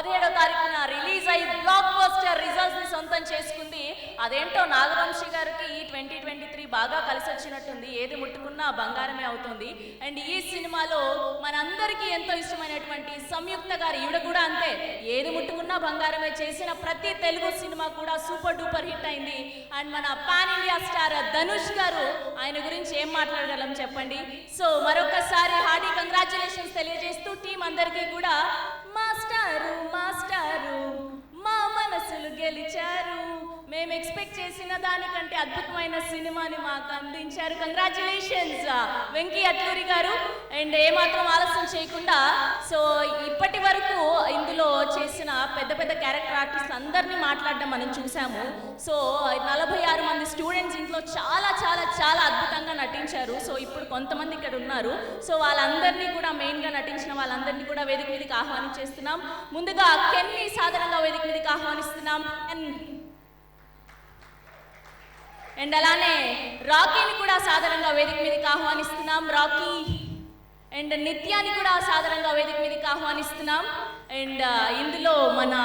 17వ తారీఖున రిలీజ్ అయ్యి block buster results ని సొంతం చేసుకుంది. అదేంటో నాగవంశి గారికి ఈ 2023 బాగా కలిసి వచ్చినట్టుంది. ఏది ముట్టుకున్నా బంగారమే అవుతుంది. అండ్ ఈ సినిమాలో మనందరికీ ఎంతో ఇష్టమైనటువంటి సంయుక్త గారు, ఈవిడ కూడా అంతే, ఏది ముట్టుకున్నా బంగారమే. చేసిన ప్రతి తెలుగు సినిమా కూడా సూపర్ డూపర్ హిట్ అయింది. అండ్ మన పాన్ ఇండియా స్టార్ ధనుష్ గారు, ఆయన గురించి ఏం మాట్లాడగలం చెప్పండి. సో మరొకసారి హార్డీ కంగ్రాచులేషన్స్ తెలియజేస్తూ టీం అందరికీ కూడా మాస్టారు మాస్టారు మా మనసులు గెలిచారు, మేము ఎక్స్పెక్ట్ చేసిన దానికంటే అద్భుతమైన సినిమాని మాకు అందించారు. కంగ్రాచులేషన్స్ వెంకీ అట్లూరి గారు. అండ్ ఏమాత్రం ఆలస్యం చేయకుండా, సో ఇప్పటి వరకు ఇందులో చేసిన పెద్ద పెద్ద క్యారెక్టర్ ఆర్టిస్ట్ అందరినీ మాట్లాడడం మనం చూసాము. సో 46 మంది స్టూడెంట్స్ ఇంట్లో చాలా చాలా చాలా అద్భుతంగా నటించారు. సో ఇప్పుడు కొంతమంది ఇక్కడ ఉన్నారు. సో వాళ్ళందరినీ కూడా, మెయిన్గా నటించిన వాళ్ళందరినీ కూడా వేదిక మీదకి ఆహ్వానించేస్తున్నాం. ముందుగా కెన్ని సాధారణంగా వేదిక మీదకి ఆహ్వానిస్తున్నాం. అండ్ అలానే రాకీని కూడా సాధారణంగా వేదిక మీదకి ఆహ్వానిస్తున్నాం. రాకీ అండ్ నిత్యాన్ని కూడా సాధారణంగా వేదిక మీదకి ఆహ్వానిస్తున్నాం. అండ్ ఇందులో మన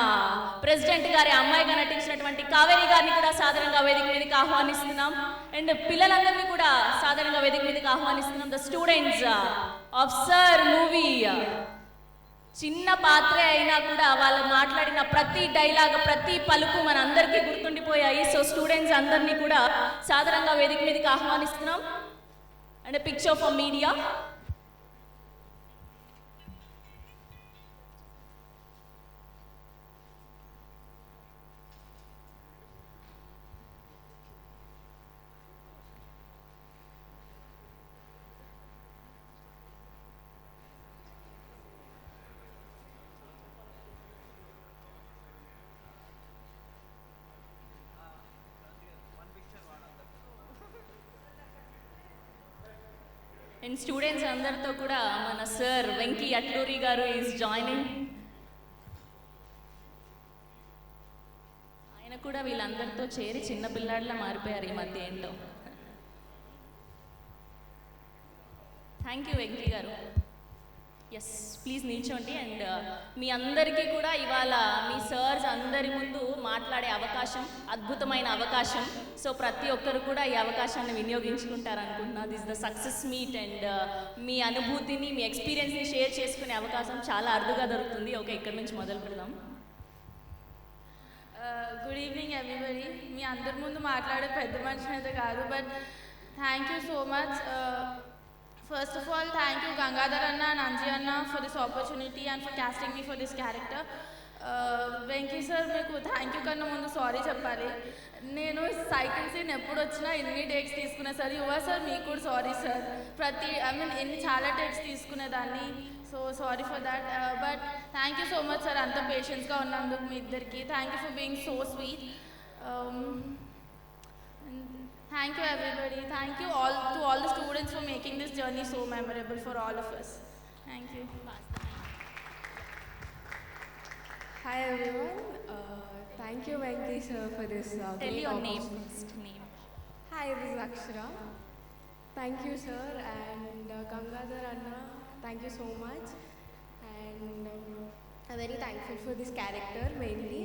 ప్రెసిడెంట్ గారి అమ్మాయిగా నటించినటువంటి కావేరి గారిని కూడా సాధారణంగా వేదిక మీదకి ఆహ్వానిస్తున్నాం. అండ్ పిల్లలందరినీ కూడా సాధారణంగా వేదిక మీదకి ఆహ్వానిస్తున్నాం. The students of sir movie. చిన్న పాత్రే అయినా కూడా వాళ్ళు మాట్లాడిన ప్రతి డైలాగ్, ప్రతి పలుకు మన అందరికీ గుర్తుండిపోయాయి. సో స్టూడెంట్స్ అందరినీ కూడా సాధారణంగా వేదిక మీదకి ఆహ్వానిస్తున్నాం. And picture for media. And students అందరితో కూడా మన సార్ వెంకీ అట్లూరి గారు ఈజ్ జాయినింగ్. ఆయన కూడా వీళ్ళందరితో చేరి చిన్న పిల్లాడిలా మారిపోయారు ఈ మధ్య ఏంటో. Thank you Venky garu. Yes, please నిల్చోండి. అండ్ మీ అందరికీ కూడా ఇవాళ మీ సర్స్ అందరి ముందు మాట్లాడే అవకాశం, అద్భుతమైన అవకాశం. సో ప్రతి ఒక్కరు కూడా ఈ అవకాశాన్ని వినియోగించుకుంటారనుకుంటున్నా. This the success meet. And మీ అనుభూతిని, మీ ఎక్స్పీరియన్స్ని షేర్ చేసుకునే అవకాశం చాలా అరుదుగా దొరుకుతుంది. ఓకే, ఇక్కడ నుంచి మొదలు పెడదాం. Good evening everybody. మీ అందరి ముందు మాట్లాడే పెద్ద మనిషిని అయితే కాదు, but thank you so much. First of all, thank you Gangadhar Anna and Anji Anna for this opportunity and for casting me for this character. Venky sir, మీకు థ్యాంక్ యూ కన్నా ముందు సారీ చెప్పాలి. నేను సైకిల్ సీన్ ఎప్పుడు వచ్చినా ఎన్ని takes తీసుకునే sir. యువ సార్, మీకు కూడా సారీ సార్. ఎన్ని చాలా టేక్స్ తీసుకునేదాన్ని. So sorry for that. But thank you so much sir, అంత పేషెన్స్గా ఉన్నందుకు మీ ఇద్దరికి. Thank you for being so sweet. Thank you everybody. Thank you all to all the students for making this journey so memorable for all of us. Thank you. Hi everyone. Thank you Venki sir for this. Tell your name first. Name. Hi, this is Akshara. Thank you sir, and Gangadhar Anna, thank you so much. And I'm very thankful for this character mainly.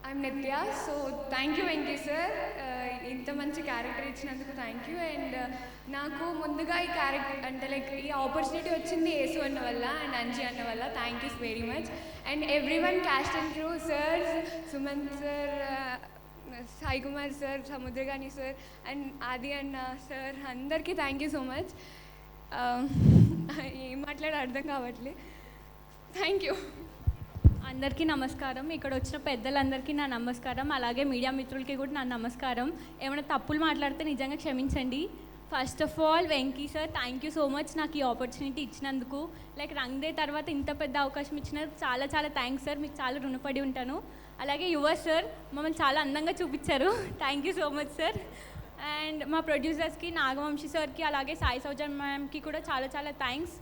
I'm Nitya, so thank you Venki sir. ఇంత మంచి character ఇచ్చినందుకు thank you. And నాకు ముందుగా ఈ character అంటే like ఈ opportunity వచ్చింది యేసు అన్న వల్ల అండ్ అంజీ అన్న వల్ల. Thank you very much. And every one caste and crew, sir Sumanth sir, Sai Kumar sir, Samuthirakani sir and ఆది అన్న సార్, అందరికీ థ్యాంక్ యూ సో మచ్. ఏం మాట్లాడ అర్థం కావట్లే. Thank you. అందరికీ నమస్కారం. ఇక్కడ వచ్చిన పెద్దలందరికీ నా నమస్కారం. అలాగే మీడియా మిత్రులకి కూడా నా నమస్కారం. ఏమైనా తప్పులు మాట్లాడితే నిజంగా క్షమించండి. First of all Venky sir, thank you so much నాకు ఈ ఆపర్చునిటీ ఇచ్చినందుకు. లైక్ రంగ్ డే తర్వాత ఇంత పెద్ద అవకాశం ఇచ్చినందుకు చాలా చాలా థ్యాంక్స్ సార్. మీకు చాలా రుణపడి ఉంటాను. అలాగే యువ సార్, మమ్మల్ని చాలా అందంగా చూపించారు. Thank you so much sir. And మా ప్రొడ్యూసర్స్కి, నాగవంశీ సార్కి, అలాగే సాయి సౌజన్ మ్యామ్కి కూడా చాలా చాలా thanks.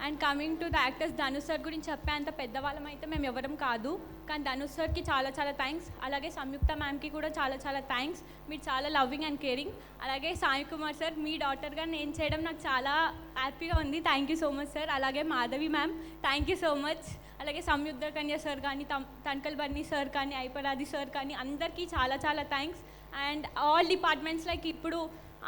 And coming to the actors, Dhanush sir గురించి చెప్పేంత పెద్దవాళ్ళం అయితే మేము ఎవరం కాదు, కానీ ధనుష్ సార్కి చాలా చాలా థ్యాంక్స్. అలాగే సంయుక్త మ్యామ్కి కూడా చాలా చాలా థ్యాంక్స్, మీరు చాలా లవ్వింగ్ అండ్ కేరింగ్. అలాగే సాయి కుమార్ సార్, మీ డాటర్గా నేను చేయడం నాకు చాలా హ్యాపీగా ఉంది, thank you so much sir. అలాగే Madhavi ma'am, thank you so much. అలాగే సంయుక్త కన్య సార్ కానీ, తన్కల్ బర్ని సార్ కానీ, ఐపరాది సార్ కానీ, అందరికీ చాలా చాలా thanks. And all departments, like ఇప్పుడు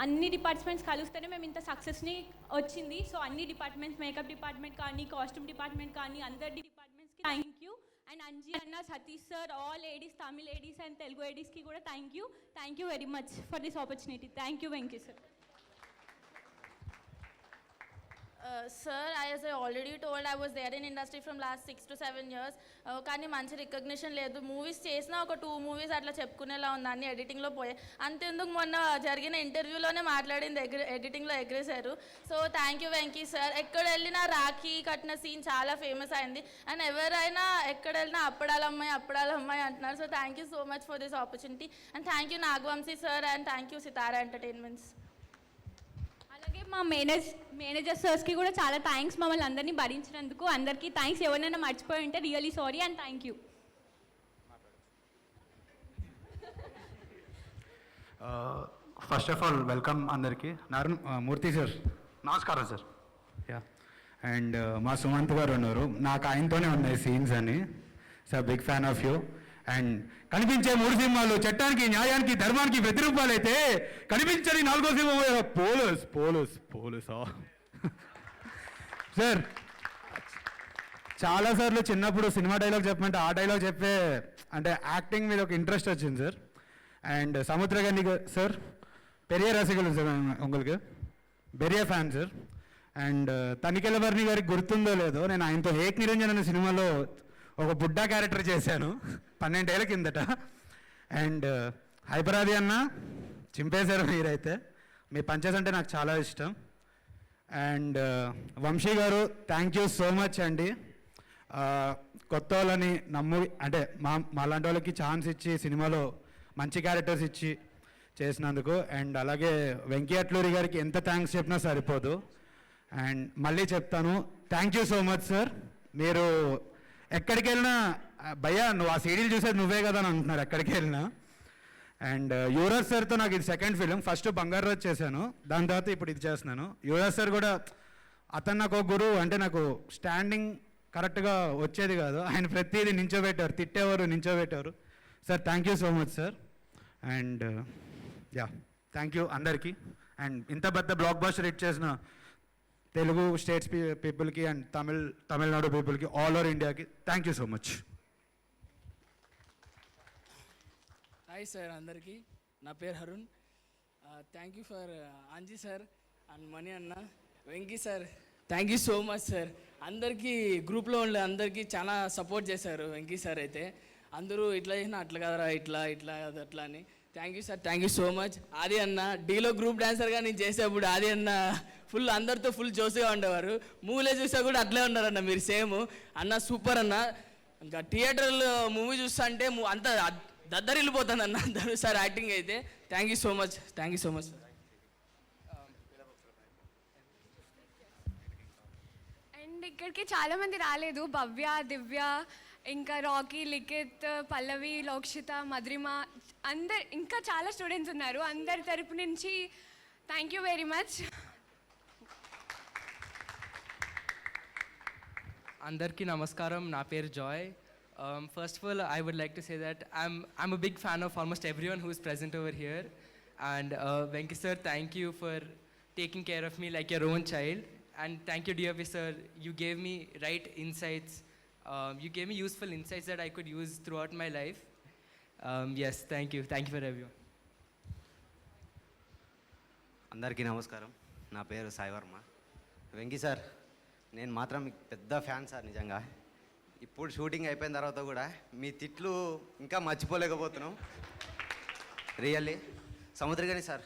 అన్ని డిపార్ట్మెంట్స్ కలిస్తేనే మేము ఇంత సక్సెస్ని వచ్చింది. సో అన్ని డిపార్ట్మెంట్స్, మేకప్ డిపార్ట్మెంట్ కానీ, కాస్ట్యూమ్ డిపార్ట్మెంట్ కానీ, అందరి డిపార్ట్మెంట్స్కి thank you. And Anji anna, Satish sir, all ADs, Tamil ADs and Telugu ఏడీస్కి కూడా thank you very much for this opportunity. Thank you Venky sir. Sir, as I already told, I was there in industry from last 6 to 7 years. కానీ మంచి recognition లేదు. Movies చేసిన ఒక 2 movies అట్లా చెప్పుకునేలా ఉంది, అన్ని ఎడిటింగ్లో పోయాయి. అంతెందుకు మొన్న జరిగిన ఇంటర్వ్యూలోనే మాట్లాడింది ఎడిటింగ్లో ఎగరేశారు. So thank you Venky sir. ఎక్కడ వెళ్ళినా రాఖీ కట్టిన సీన్ చాలా ఫేమస్ అయింది. అండ్ ఎవరైనా ఎక్కడ వెళ్ళినా అప్పడాలమ్మాయి అంటున్నారు. So thank you so much for this opportunity. And thank you Nagavamsi sir, and thank you Sithara entertainments. అలాగే మా మేనేజర్ సర్స్కి కూడా చాలా థ్యాంక్స్, మమ్మల్ని అందరినీ భరించినందుకు. అందరికీ థ్యాంక్స్. ఎవరైనా మర్చిపోయి ఉంటే really sorry and thank you. First of all welcome అందరికీ. మూర్తి సార్ నమస్కారం సార్. యా, అండ్ మా సుమంత్ గారు ఉన్నారు, నాకు ఆయనతోనే ఉన్నాయి సీన్స్ అని. Sir big fan of you. And కనిపించే 3 సినిమాలు చట్టానికి, న్యాయానికి, ధర్మానికి ప్రతిరూపాలైతే కనిపించని 4వ సినిమా పోలీసా సార్. చాలాసార్లు చిన్నప్పుడు సినిమా డైలాగ్ చెప్పమంటే ఆ డైలాగ్ చెప్పే అంటే యాక్టింగ్ మీద ఒక ఇంట్రెస్ట్ వచ్చింది సార్. అండ్ సముద్రగని సార్ పెరియ రసికలు సార్, உங்களுக்கு పెరియ fan sir. And Tanikella Bharani గారికి గుర్తుందో లేదో, నేను ఆయనతో ఏక్ నిరంజన్ అనే సినిమాలో ఒక బుడ్డా క్యారెక్టర్ చేశాను 12 ఏళ్ళ కిందట. అండ్ హైపరాది అన్న చింపేశారు మీరైతే, మీ పంచెస్ అంటే నాకు చాలా ఇష్టం. అండ్ వంశీ గారు థ్యాంక్ యూ సో మచ్ అండి. కొత్త వాళ్ళని అంటే మాలాంటి వాళ్ళకి ఛాన్స్ ఇచ్చి సినిమాలో మంచి క్యారెక్టర్స్ ఇచ్చి చేసినందుకు. అండ్ అలాగే వెంకీ అట్లూరి గారికి ఎంత థ్యాంక్స్ చెప్పినా సరిపోదు. అండ్ మళ్ళీ చెప్తాను, thank you so much sir. మీరు ఎక్కడికి వెళ్ళినా భయ్యా నువ్వు ఆ సీడీలు చూసేది నువ్వే కదా అని అంటున్నారు ఎక్కడికి వెళ్ళినా. అండ్ యువరాజ్ సార్తో నాకు ఇది సెకండ్ ఫిలిం. ఫస్ట్ బంగారు రోజు చేశాను, దాని తర్వాత ఇప్పుడు ఇది చేస్తున్నాను. యువరాజ్ సార్ కూడా అతను నాకు ఒక గురువు. అంటే నాకు స్టాండింగ్ కరెక్ట్గా వచ్చేది కాదు, ఆయన ప్రతిదీ నించోబెట్టారు, తిట్టేవారు, నించోబెట్టారు. Sir thank you so much sir. And yeah, thank you అందరికీ. అండ్ ఇంత పెద్ద బ్లాక్ బస్టర్ హిట్ చేసిన తెలుగు స్టేట్స్ పీపుల్కి అండ్ తమిళనాడు పీపుల్కి, ఆల్ ఓవర్ ఇండియాకి thank you so much. Hi sir అందరికీ, నా పేరు Harun. Thank you for Anji sir and Mani anna, Venky sir, thank you so much sir. అందరికీ గ్రూప్లో ఉండే అందరికీ చాలా సపోర్ట్ చేశారు వెంకీ సార్ అయితే. అందరూ ఇట్లా చేసినా అట్లా కదరా, ఇట్లా అట్లా అని. Thank you sir, thank you so much. ఆది అన్న డీలో గ్రూప్ డాన్సర్గా నేను చేసేప్పుడు ఆది అన్న ఫుల్ అందరితో ఫుల్ జోస్గా ఉండేవారు. మూవీలో చూసా కూడా అట్లే ఉన్నారన్న మీరు సేమ్. అన్న సూపర్ అన్న. ఇంకా థియేటర్లో మూవీ చూస్తా అంటే అంత దద్దరిల్లిపోతుంది అన్న ధనుష్ సార్ యాక్టింగ్ అయితే. Thank you so much, thank you so much. And ఇక్కడికి చాలామంది రాలేదు, భవ్య, దివ్య, ఇంకా రాకీ, లిఖిత్, పల్లవి, లోక్షిత, మధురిమ, ఇంకా చాలా స్టూడెంట్స్ ఉన్నారు. అందరి తరపు నుంచి థ్యాంక్ యూ వెరీ మచ్. అందరికీ నమస్కారం, నా పేరు Joy. First of all, I would like to say that I'm a big fan of almost everyone who is present over here. And Venki sir, thank you for taking care of me like your own child. And thank you DOP sir, you gave me right insights. You gave me useful insights that I could use throughout my life. Yes, thank you for everyone. అందరికీ నమస్కారం, నా పేరు Sai Varma. Venky sir, నేను మాత్రం మీకు పెద్ద fan sir నిజంగా. ఇప్పుడు షూటింగ్ అయిపోయిన తర్వాత కూడా మీ తిట్లు ఇంకా మర్చిపోలేకపోతున్నాం really. Samuthirakani sir,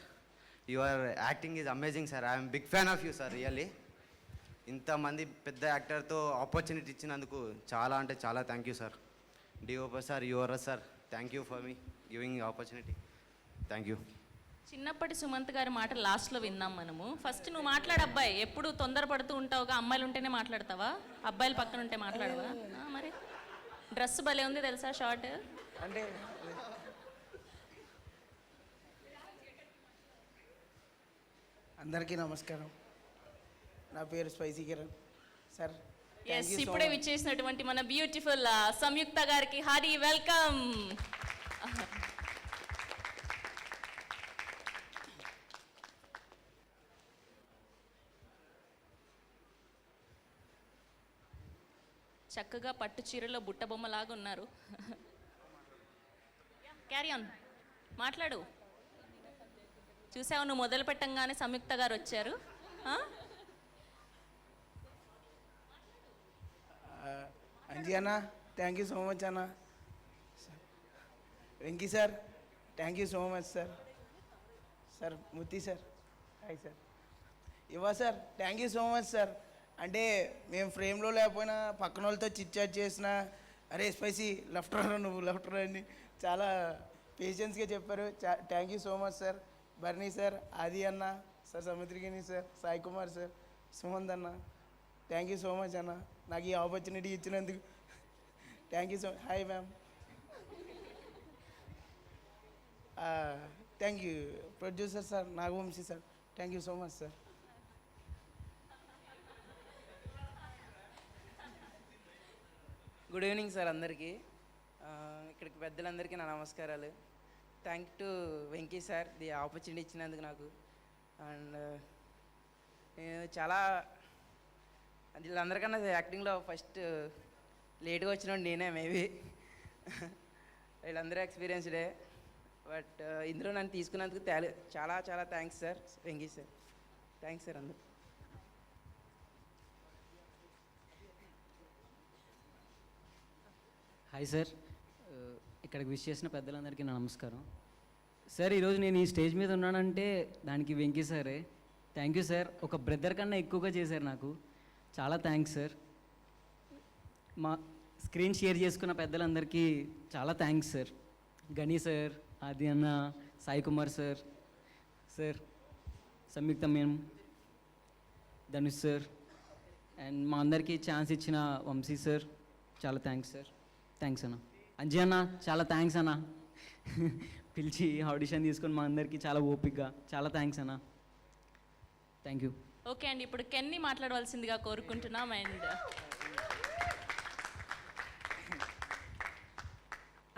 your acting is amazing sir. I'm big fan of you sir really. ఇంతమంది పెద్ద యాక్టర్తో ఆపర్చునిటీ ఇచ్చినందుకు చాలా అంటే చాలా thank you sir. DOP sir, Yuvaraj sir, thank you for మీ గివింగ్ ఆపర్చునిటీ. Thank you. చిన్నప్పటి సుమంత్ గారి మాట లాస్ట్లో విన్నాం మనము. ఫస్ట్ నువ్వు మాట్లాడు అబ్బాయి, ఎప్పుడు తొందరపడుతూ ఉంటావుగా, అమ్మాయిలు ఉంటేనే మాట్లాడతావా, అబ్బాయిలు పక్కన ఉంటే మాట్లాడవా? మరి డ్రెస్ భలే ఉంది తెలుసా, షార్ట్. అంటే అందరికీ నమస్కారం, నా పేరు స్పైసీ కిరణ్ సార్. ఎస్, ఇప్పుడే విచ్చేసినటువంటి మన బ్యూటిఫుల్ సంయుక్త గారికి హార్డీ వెల్కమ్. చక్కగా పట్టు చీరలో బుట్ట బొమ్మలాగా ఉన్నారు. క్యారీ ఆన్, మాట్లాడు. చూసావు, నువ్వు మొదలు పెట్టంగానే సంయుక్త గారు వచ్చారు. అంజీ అన్న, thank you so much anna. Venky sir, thank you so much sir. Sir ముత్తి సార్, హాయ్ సార్. ఇవా sir, thank you so much sir. అంటే మేము ఫ్రేమ్లో లేకపోయినా పక్కన వాళ్ళతో చిట్ చాట్ చేసిన, అరే స్పైసీ లెఫ్ట్ రా నువ్వు లెఫ్ట్ రా అని చాలా పేషెన్స్గా చెప్పారు. Thank you so much sir. Barni sir, Aadi anna sir, Samuthirakani sir, Sai Kumar sir, Sumanth anna, thank you so much అన్న, నాకు ఈ ఆపర్చునిటీ ఇచ్చినందుకు thank you so much. Hi ma'am, thank you. Producer sir Nagavamsi sir, thank you so much sir. Good evening sir అందరికీ. ఇక్కడికి పెద్దలందరికీ నా నమస్కారాలు. Thank to Venky sir the opportunity ఇచ్చినందుకు నాకు. అండ్ నేను చాలా వీళ్ళందరికన్నా యాక్టింగ్లో ఫస్ట్ లేట్గా వచ్చిన నేనే మేబీ. వీళ్ళందరూ ఎక్స్పీరియన్స్డే, బట్ ఇందులో నన్ను తీసుకున్నందుకు చాలా చాలా thanks sir Venky sir. Thanks sir అందరు. హాయ్ సార్, ఇక్కడికి విష్ చేసిన పెద్దలందరికీ నా నమస్కారం. సార్, ఈరోజు నేను ఈ స్టేజ్ మీద ఉన్నానంటే దానికి వెంకీ సారే. Thank you sir. ఒక బ్రదర్ కన్నా ఎక్కువగా చేశారు నాకు. చాలా థ్యాంక్స్ సార్. మా స్క్రీన్ షేర్ చేసుకున్న పెద్దలందరికీ చాలా thanks sir. Gani sir, Aadi anna, Sai Kumar sir, sir Samyuktha madam, Dhanush sir, and మా అందరికీ ఛాన్స్ ఇచ్చిన వంశీ సార్, చాలా thanks sir. Thanks anna. Anji అన్న, చాలా థ్యాంక్స్ అన్న. పిలిచి ఆడిషన్ తీసుకొని మా అందరికీ చాలా ఓపికగా, చాలా థ్యాంక్స్ అన్న. Thank you. ఓకే అండి, ఇప్పుడు కెన్ని మాట్లాడవలసిందిగా కోరుకుంటున్నాం. అండ్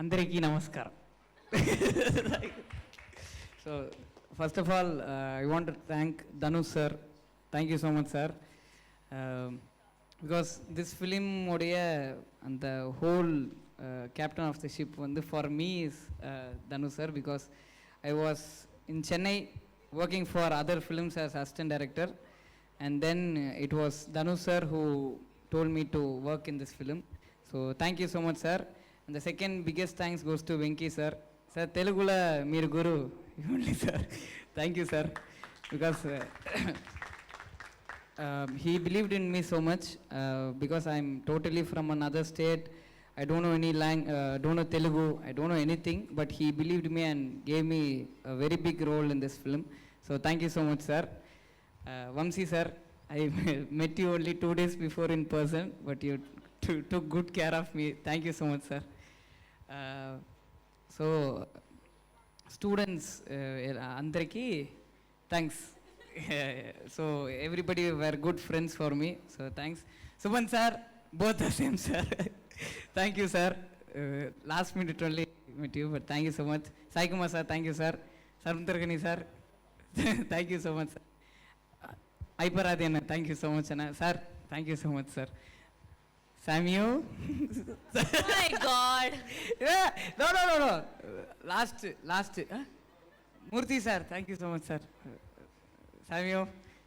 అందరికీ నమస్కారం. So first of all I want to thank Dhanush sir. Thank you so much sir. Because this film உடைய அந்த whole captain of the ship வந்து for me is Dhanu sir, because I was in Chennai working for other films as assistant director, and then it was Dhanu sir who told me to work in this film. So thank you so much sir. And the second biggest thanks goes to Venki sir. Sir, Telugula meer guru only sir. Thank you sir, because he believed in me so much, because I'm totally from another state. I don't know any don't know Telugu, I don't know anything, but he believed me and gave me a very big role in this film. So thank you so much sir. Vamsi sir, I met you only 2 days before in person, but you took good care of me. Thank you so much sir. So students, andariki thanks. So everybody were good friends for me, so thanks. Suman sir, both the same sir. Thank you sir. Last minute only met you, but thank you so much. Sai Kumar sir, thank you sir. Saruntargani sir, thank you so much sir. Aiparadi Anna, thank you so much Anna. Sir, thank you so much sir. Samuel. oh my god. Yeah, no. Last. Murthy sir, thank you so much sir. Samuel,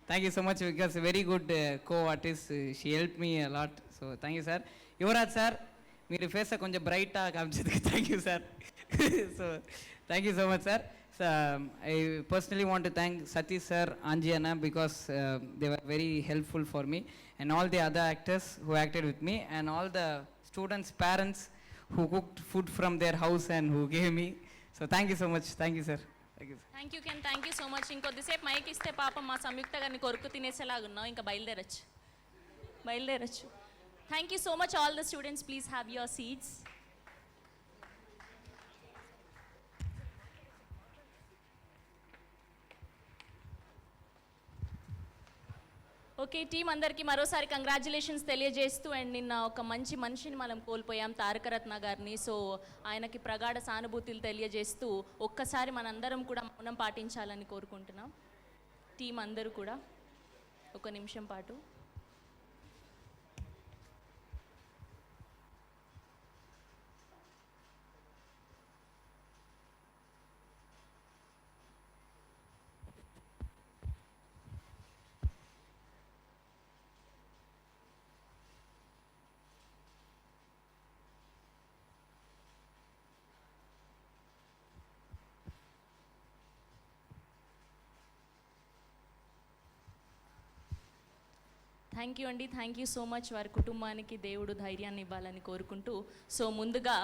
thank you so much, because very good co-artist. She helped me a lot. So thank you sir. Yuvraj sir, meer face konja bright ah kaamchadukku thank you sir. So thank you so much sir. So I personally want to thank Satish sir, Anji Anna, because they were very helpful for me, and all the other actors who acted with me, and all the students' parents who cooked food from their house and who gave me. So thank you so much. Thank you sir. Thank you thank you కెన్, thank you so much. ఇంకొద్దిసేపు mic ఇస్తే పాపం మా సంయుక్త గారిని కొరుకు తినేసేలాగున్నాం. ఇంకా బయలుదేరచ్చు. Thank you so much all the students. Please have your seats. Okay team అందరికీ మరోసారి కంగ్రాచులేషన్స్ తెలియజేస్తూ, అండ్ నిన్న ఒక మంచి మనిషిని మనం కోల్పోయాం, తారకరత్న గారిని. సో ఆయనకి ప్రగాఢ సానుభూతులు తెలియజేస్తూ ఒక్కసారి మనందరం కూడా మౌనం పాటించాలని కోరుకుంటున్నాం. టీం అందరూ కూడా ఒక నిమిషం పాటు. థ్యాంక్ యూ అండి, థ్యాంక్ యూ సో మచ్. వారి కుటుంబానికి దేవుడు ధైర్యాన్ని ఇవ్వాలని కోరుకుంటూ, సో ముందుగా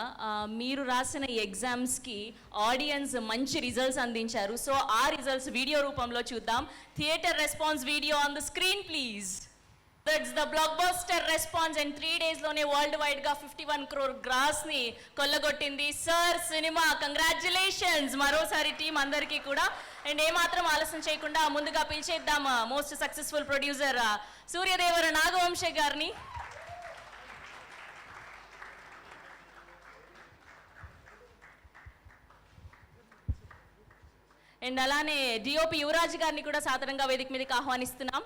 మీరు రాసిన ఈ ఎగ్జామ్స్కి ఆడియన్స్ మంచి రిజల్ట్స్ అందించారు. సో ఆ రిజల్ట్స్ వీడియో రూపంలో చూద్దాం. Theater response video on the screen please. That's the blockbuster response. And 3 daysలోనే వరల్డ్ వైడ్గా 51 crore గ్రాస్ని కొల్లగొట్టింది. సార్ సినిమా కంగ్రాచులేషన్స్ మరోసారి టీం అందరికీ కూడా. అండ్ ఏమాత్రం ఆలస్యం చేయకుండా ముందుగా పిలిచేద్దాం most successful producer Suryadevara Nagavamsi గారిని. అండ్ అలానే డిఓపి యువరాజ్ గారిని కూడా సాధారణంగా వేదిక మీదకి ఆహ్వానిస్తున్నాం.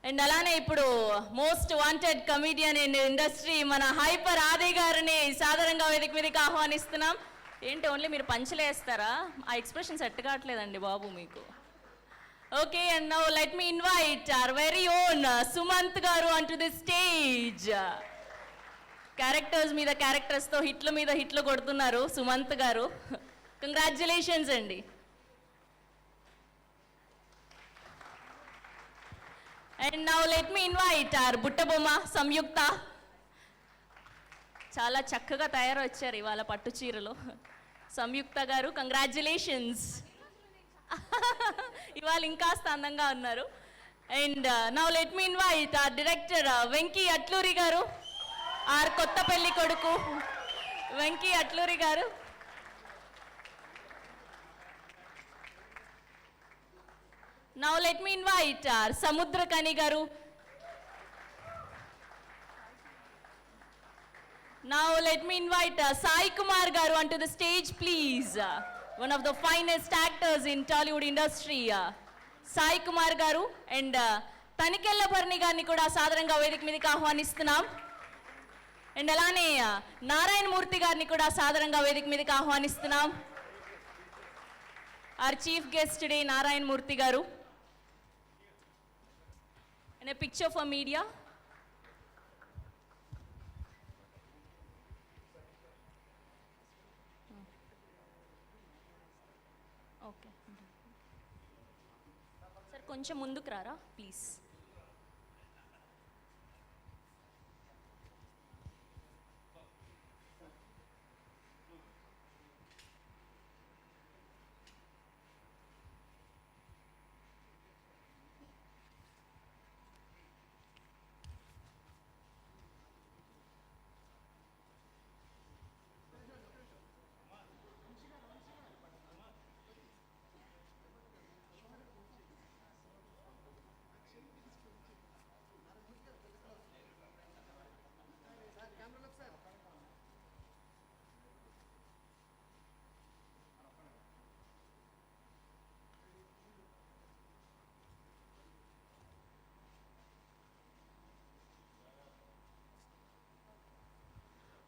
అండ్ అలానే ఇప్పుడు most wanted comedian in industry మన హైపర్ ఆది గారిని సాధారణంగా వేదిక మీదకి ఆహ్వానిస్తున్నాం. ఏంటి ఓన్లీ మీరు పంచలేస్తారా? ఆ ఎక్స్ప్రెషన్ సెట్ కావట్లేదండి బాబు మీకు. Okay, and now let me invite our very own Sumanth garu on to the stage. Characters మీద క్యారెక్టర్స్తో హిట్ల మీద హిట్లు కొడుతున్నారు సుమంత్ గారు. కంగ్రాచులేషన్స్ అండి. And now let me invite our బుట్టబొమ్మ సంయుక్త. చాలా చక్కగా తయారొచ్చారు ఇవాళ పట్టు చీరలో సంయుక్త గారు. కంగ్రాచులేషన్స్. ఇవాళ ఇంకాస్త అందంగా ఉన్నారు. And now let me invite hour director Venky Atluri గారు, ఆర్ కొత్త పెళ్లి కొడుకు వెంకీ అట్లూరి గారు. Now let me invite our Samudrakani garu. Now let me invite Sai Kumar garu onto the stage please. One of the finest actors in Tollywood industry. Sai Kumar garu and Tanikella Bharni garni kuda సాదరంగా వేదిక మీదకి ఆహ్వానిస్తున్నాం. And అలానే నారాయణ మూర్తి గారిని కూడా సాదరంగా వేదిక మీదకి ఆహ్వానిస్తున్నాం. Our chief guest today Narayana Murthy గారు. And a picture for media. Okay. Sir, కొంచెం ముందుకు రారా ప్లీజ్.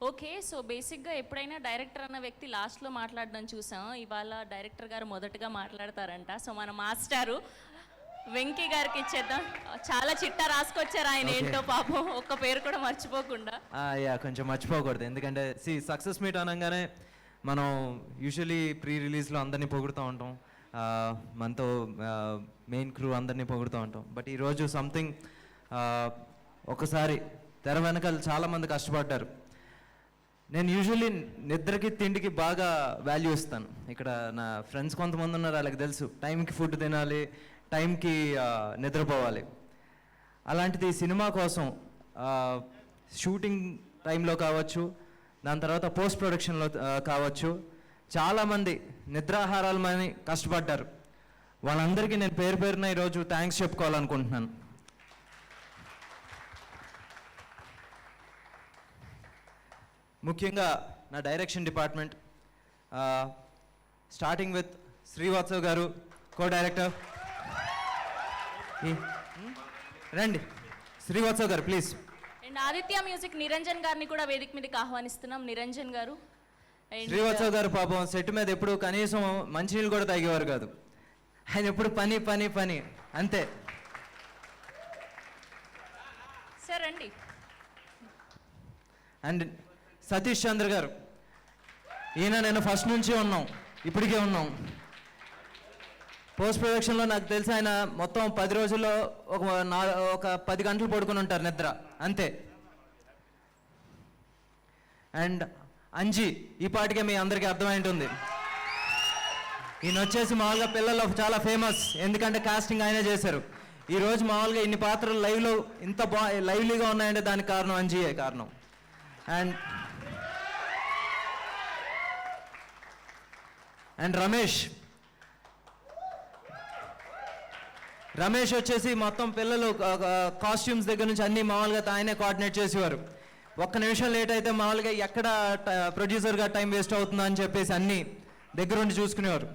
ఓకే, సో బేసిక్గా ఎప్పుడైనా డైరెక్టర్ అన్న వ్యక్తి లాస్ట్లో మాట్లాడడం చూసాం. ఇవాళ డైరెక్టర్ గారు మొదటగా మాట్లాడతారంట. సో మన మాస్టారు వెంకీ గారికి ఇచ్చేద్దాం. చాలా చిట్టా రాసుకొచ్చారు ఆయన, ఏంటో పాపం ఒక్క పేరు కూడా మర్చిపోకుండా. కొంచెం మర్చిపోకూడదు, ఎందుకంటే సక్సెస్ మీట్ అనగానే మనం యూజువలీ ప్రీ రిలీజ్లో అందరినీ పొగుడుతూ ఉంటాం, మనతో మెయిన్ క్రూ అందరినీ పొగుడుతూ ఉంటాం. బట్ ఈరోజు సంథింగ్ ఒకసారి తెర వెనకాల చాలామంది కష్టపడ్డారు. నేను యూజువల్లీ నిద్రకి తిండికి బాగా వాల్యూ ఇస్తాను. ఇక్కడ నా ఫ్రెండ్స్ కొంతమంది ఉన్నారు, వాళ్ళకి తెలుసు టైంకి ఫుడ్ తినాలి, టైంకి నిద్రపోవాలి. అలాంటిది ఈ సినిమా కోసం షూటింగ్ టైంలో కావచ్చు, దాని తర్వాత పోస్ట్ ప్రొడక్షన్లో కావచ్చు, చాలామంది నిద్రాహారాలు మని కష్టపడ్డారు. వాళ్ళందరికీ నేను పేరు పేరున ఈరోజు థ్యాంక్స్ చెప్పుకోవాలనుకుంటున్నాను. ముఖ్యంగా నా direction department, starting with Srivastav గారు, కో డైరెక్టర్. రండి శ్రీవాత్సవ్ గారు please. And Aditya music Niranjan గారిని కూడా వేదిక మీదకి ఆహ్వానిస్తున్నాం. నిరంజన్ గారు. శ్రీవాత్సవ్ గారు పాపం సెట్ మీద ఎప్పుడు కనీసం మంచినీళ్ళు కూడా తాగేవారు కాదు. ఆయన ఎప్పుడు పని పని పని అంతే. సార్ రండి. అండ్ సతీష్ చంద్ర గారు, ఈయన నేను ఫస్ట్ నుంచి ఉన్నాం, ఇప్పటికే ఉన్నాం. పోస్ట్ ప్రొడక్షన్లో నాకు తెలిసి ఆయన మొత్తం 10 రోజుల్లో ఒక 10 గంటలు పడుకుని ఉంటారు నిద్ర అంతే. అండ్ అంజీ, ఈ పాటికే మీ అందరికీ అర్థమై ఉంటుంది. ఈయన వచ్చేసి మామూలుగా పిల్లల్లో చాలా ఫేమస్, ఎందుకంటే కాస్టింగ్ ఆయనే చేశారు. ఈరోజు మామూలుగా ఇన్ని పాత్రలు లైవ్లో ఇంత లైవ్లీగా ఉన్నాయంటే దానికి కారణం అంజీయే కారణం. అండ్ రమేష్ వచ్చేసి మొత్తం పిల్లలు కాస్ట్యూమ్స్ దగ్గర నుంచి అన్ని మామూలుగా ఆయనే కోఆర్డినేట్ చేసేవారు. ఒక్క నిమిషం లేట్ అయితే మామూలుగా ఎక్కడ ప్రొడ్యూసర్గా టైం వేస్ట్ అవుతుందో అని చెప్పేసి అన్ని దగ్గరుండి చూసుకునేవారు.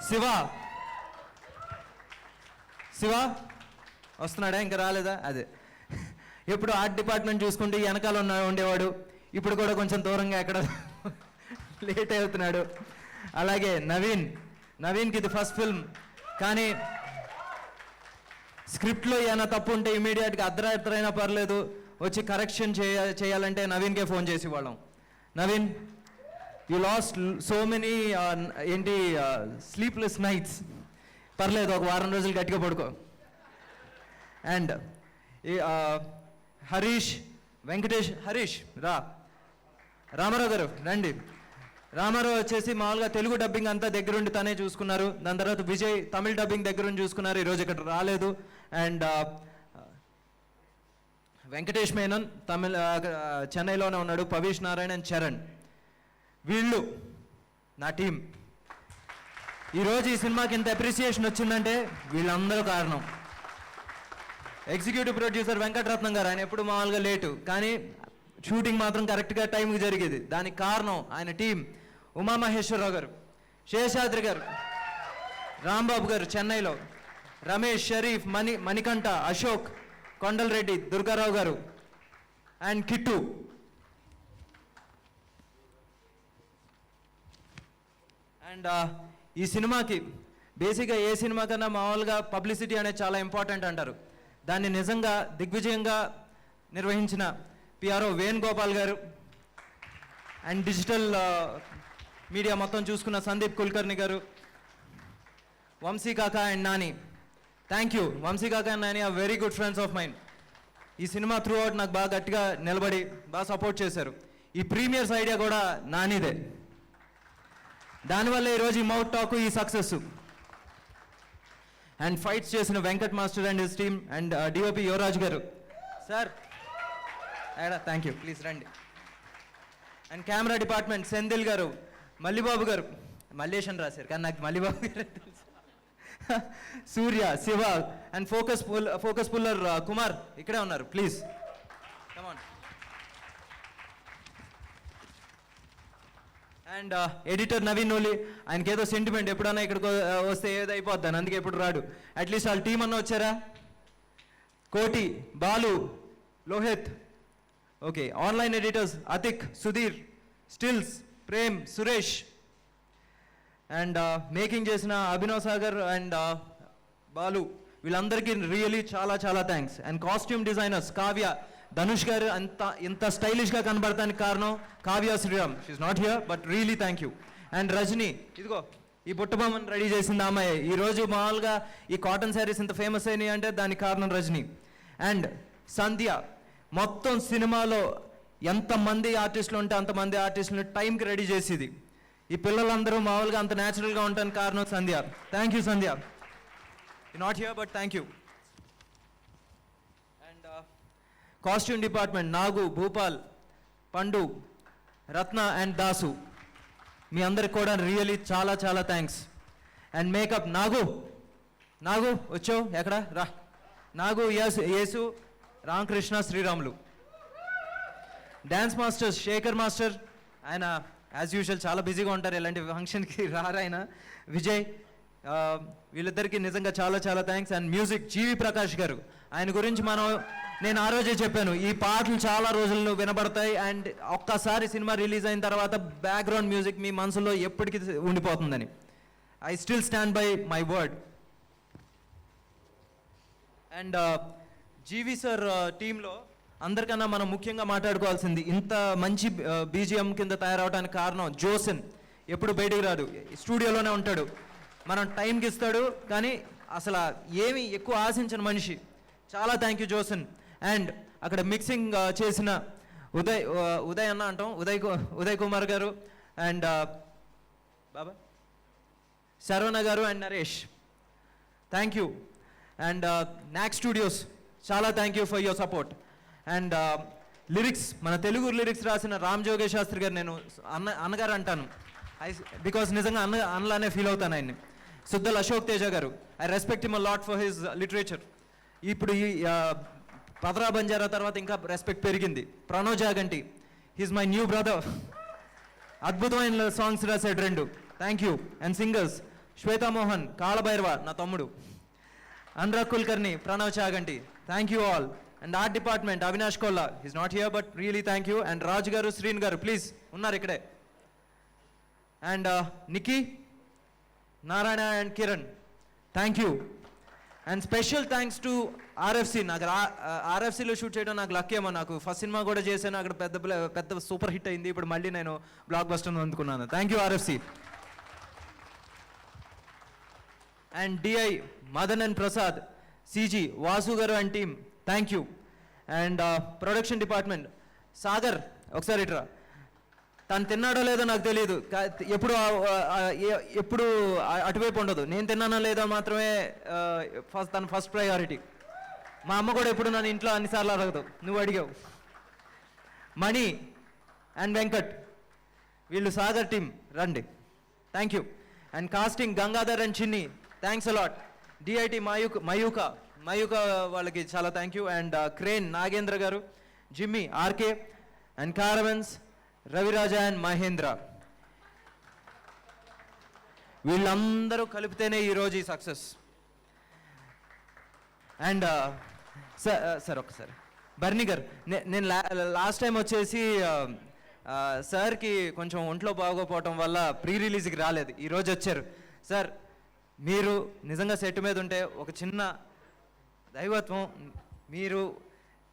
శివ వస్తున్నాడా, ఇంకా రాలేదా? అదే ఎప్పుడు ఆర్ట్ డిపార్ట్మెంట్ చూసుకుంటే వెనకాల ఉండేవాడు, ఇప్పుడు కూడా కొంచెం దూరంగా ఎక్కడ లేట్ అవుతున్నాడు. అలాగే నవీన్కి ఇది ఫస్ట్ ఫిల్మ్, కానీ స్క్రిప్ట్లో ఏమైనా తప్పు ఉంటే ఇమీడియట్గా అర్ధరాత్రైనా పర్లేదు వచ్చి కరెక్షన్ చేయాలంటే నవీన్కే ఫోన్ చేసి వాళ్ళం. Naveen, you last so many sleepless nights, పర్లేదు ఒక వారం రోజులు గట్టిగా పడుకో. అండ్ హరీష్ రామారావు గారు రండి. రామారావు వచ్చేసి మామూలుగా తెలుగు డబ్బింగ్ అంతా దగ్గరుండి తనే చూసుకున్నారు. దాని తర్వాత విజయ్ తమిళ డబ్బింగ్ దగ్గరుండి చూసుకున్నారు, ఈరోజు ఇక్కడ రాలేదు. అండ్ వెంకటేష్ మేనన్ చెన్నైలోనే ఉన్నాడు. పవీష్ నారాయణ్ అండ్ చరణ్, వీళ్ళు నా టీం. ఈరోజు ఈ సినిమాకి ఇంత అప్రిసియేషన్ వచ్చిందంటే వీళ్ళందరూ కారణం. ఎగ్జిక్యూటివ్ ప్రొడ్యూసర్ వెంకటరత్నం గారు, ఆయన ఎప్పుడు మామూలుగా లేటు, కానీ షూటింగ్ మాత్రం కరెక్ట్గా టైంకి జరిగేది. దానికి కారణం ఆయన టీం. ఉమామహేశ్వరరావు గారు, శేషాద్రి గారు, రాంబాబు గారు చెన్నైలో, రమేష్, షరీఫ్, మణికంఠ, అశోక్, కొండల్ రెడ్డి, దుర్గారావు గారు అండ్ కిట్టు. అండ్ ఈ సినిమాకి బేసిక్గా ఏ సినిమా కన్నా మామూలుగా పబ్లిసిటీ అనేది చాలా ఇంపార్టెంట్ అంటారు. దాన్ని నిజంగా దిగ్విజయంగా నిర్వహించిన పిఆర్ఓ వేణుగోపాల్ గారు అండ్ డిజిటల్ మీడియా మొత్తం చూసుకున్న సందీప్ కుల్కర్ణి గారు, వంశీ కాకా and Nani. Thank you. Vamsi కాకా and Nani are very good friends of mind. ఈ సినిమా త్రూ అవుట్ నాకు బాగా గట్టిగా నిలబడి బాగా సపోర్ట్ చేశారు. ఈ ప్రీమియర్స్ ఐడియా కూడా నానిదే. దానివల్ల ఈరోజు ఈ మౌత్ టాక్, ఈ సక్సెస్. అండ్ ఫైట్స్ చేసిన Venkat master and his team and DOP Yuvraj గారు. సార్ థ్యాంక్ యూ, ప్లీజ్ రండి. అండ్ కెమెరా డిపార్ట్మెంట్ సెంధిల్ గారు, మల్లిబాబు గారు, మల్లేష్ అని రాశారు కానీ నాకు మల్లిబాబు గారు తెలుసు. Surya, Siva and focus puller Kumar ఇక్కడే ఉన్నారు, please come on. And editor Naveen Nooli, ఆయనకి ఏదో సెంటిమెంట్, ఎప్పుడన్నా ఇక్కడికి వస్తే ఏదో అయిపోద్దాను, అందుకే ఎప్పుడు రాడు. అట్లీస్ట్ వాళ్ళ టీం అన్న వచ్చారా? Koti, Balu, Lohith. Okay, online editors Atiq, Sudheer, stills, Prem, Suresh. And making చేసిన అభినవ్ సాగర్ అండ్ బాలు, వీళ్ళందరికీ రియలీ చాలా చాలా thanks. And costume designers Kavya, Dhanush garu ఇంత స్టైలిష్గా కనబడటానికి కారణం Kavya Sriram. She is not here but really thank you. And Rajini, ఇదిగో ఈ బుట్టబొమ్మను రెడీ చేసింది అమ్మాయి. ఈరోజు మామూలుగా ఈ కాటన్ శారీస్ ఇంత ఫేమస్ అయినాయి అంటే దానికి కారణం రజనీ. అండ్ సంధ్య, మొత్తం సినిమాలో ఎంతమంది ఆర్టిస్టులు ఉంటే అంతమంది ఆర్టిస్టులు టైంకి రెడీ చేసేది. ఈ పిల్లలందరూ మామూలుగా అంత న్యాచురల్గా ఉండడానికి కారణం Sandhya. Thank you Sandhya. Not here but thank you. And costume department Nagu, Bhupal, Pandu, Ratna and Dasu, మీ అందరికి కూడా రియలీ చాలా చాలా థ్యాంక్స్. అండ్ మేకప్ నాగు వచ్చావు ఎక్కడ రా. Nagu, Yesu, Ramakrishna, Sriramulu. Dance masters Shekhar master, ఆయన యాజ్ యూజువల్ చాలా బిజీగా ఉంటారు, ఇలాంటి ఫంక్షన్కి రారు ఆయన. విజయ్, వీళ్ళిద్దరికీ నిజంగా చాలా చాలా థ్యాంక్స్. అండ్ మ్యూజిక్ జీవి ప్రకాష్ గారు, ఆయన గురించి నేను ఆ రోజే చెప్పాను, ఈ పాటలు చాలా రోజులు వినబడతాయి అండ్ ఒక్కసారి సినిమా రిలీజ్ అయిన తర్వాత బ్యాక్గ్రౌండ్ మ్యూజిక్ మీ మనసులో ఎప్పటికీ ఉండిపోతుందని. I still stand by my word. And GV sir టీంలో అందరికన్నా మనం ముఖ్యంగా మాట్లాడుకోవాల్సింది, ఇంత మంచి బీజిఎం కింద తయారవడానికి కారణం జోసన్. ఎప్పుడు బయటికి రాడు, స్టూడియోలోనే ఉంటాడు, మనం టైంకి ఇస్తాడు, కానీ అసలు ఏమి ఎక్కువ ఆశించిన మనిషి. చాలా థ్యాంక్ యూ జోసన్. అండ్ అక్కడ మిక్సింగ్ చేసిన ఉదయ్ అన్న అంటాం, ఉదయ్ కుమార్ గారు అండ్ బాబా శరవణ గారు and Naresh, thank you. And నాక్ స్టూడియోస్, చాలా thank you for your support. And lyrics, మన తెలుగు లిరిక్స్ రాసిన రామ్ జోగే శాస్త్రి గారు, నేను అన్నగారు అంటాను బికాస్ నిజంగా అన్నలానే ఫీల్ అవుతాను ఆయన్ని. సుద్దల్ Ashok Teja garu, I respect him a lot for his literature. ఇప్పుడు ఈ పదరా బంజారా తర్వాత ఇంకా రెస్పెక్ట్ పెరిగింది. Pranav Jaganti, he's my new brother, అద్భుతమైన సాంగ్స్ రాశాడు 2, thank you. And singers Shweta Mohan, Kaala Bhairava నా తమ్ముడు, Anurag Kulkarni, Pranav Chaganti, thank you all. And art department Avinash Kolla, is not here but really thank you. And Raju garu, Sreen garu, please ఉన్నారు ఇక్కడే. And Nikki, Narayana and Kiran, thank you. And special thanks to RFC. నాకు ఆర్ఎఫ్సిలో shoot చేయడం నాకు luck ఏమో, నాకు ఫస్ట్ సినిమా కూడా చేశాను, అక్కడ పెద్ద సూపర్ హిట్ అయింది, ఇప్పుడు మళ్ళీ నేను బ్లాక్ బస్టర్ అందుకున్నాను. Thank you RFC. And DI Madan and Prasad, CG, Vasu garu and team, thank you. And production department Sagar, ఒకసారి ఇట్రా. తను తిన్నాడో లేదో నాకు తెలియదు, ఎప్పుడు అటువైపు ఉండదు, నేను తిన్నానో లేదో మాత్రమే తన ఫస్ట్ ప్రయారిటీ. మా అమ్మ కూడా ఎప్పుడు నన్ను ఇంట్లో అన్నిసార్లు అడగదు, నువ్వు అడిగావు. మణి అండ్ వెంకట్, వీళ్ళు సాగర్ టీం, రండి, thank you. And casting Gangadhar and Chinni, thanks a lot. DIT Mayuka వాళ్ళకి చాలా thank you. And crane Nagendra garu, Jimmy, RK and caravans, Raviraja and Mahendra, వీళ్ళందరూ కలిపితేనే ఈరోజు ఈ సక్సెస్. అండ్ సార్ ఒకసారి బర్నీ గారు, నేను లాస్ట్ టైం వచ్చేసి సార్కి కొంచెం ఒంట్లో బాగోపోవటం వల్ల ప్రీ రిలీజ్కి రాలేదు, ఈరోజు వచ్చారు. సార్ మీరు నిజంగా సెట్ మీద ఉంటే ఒక చిన్న దైవత్వం, మీరు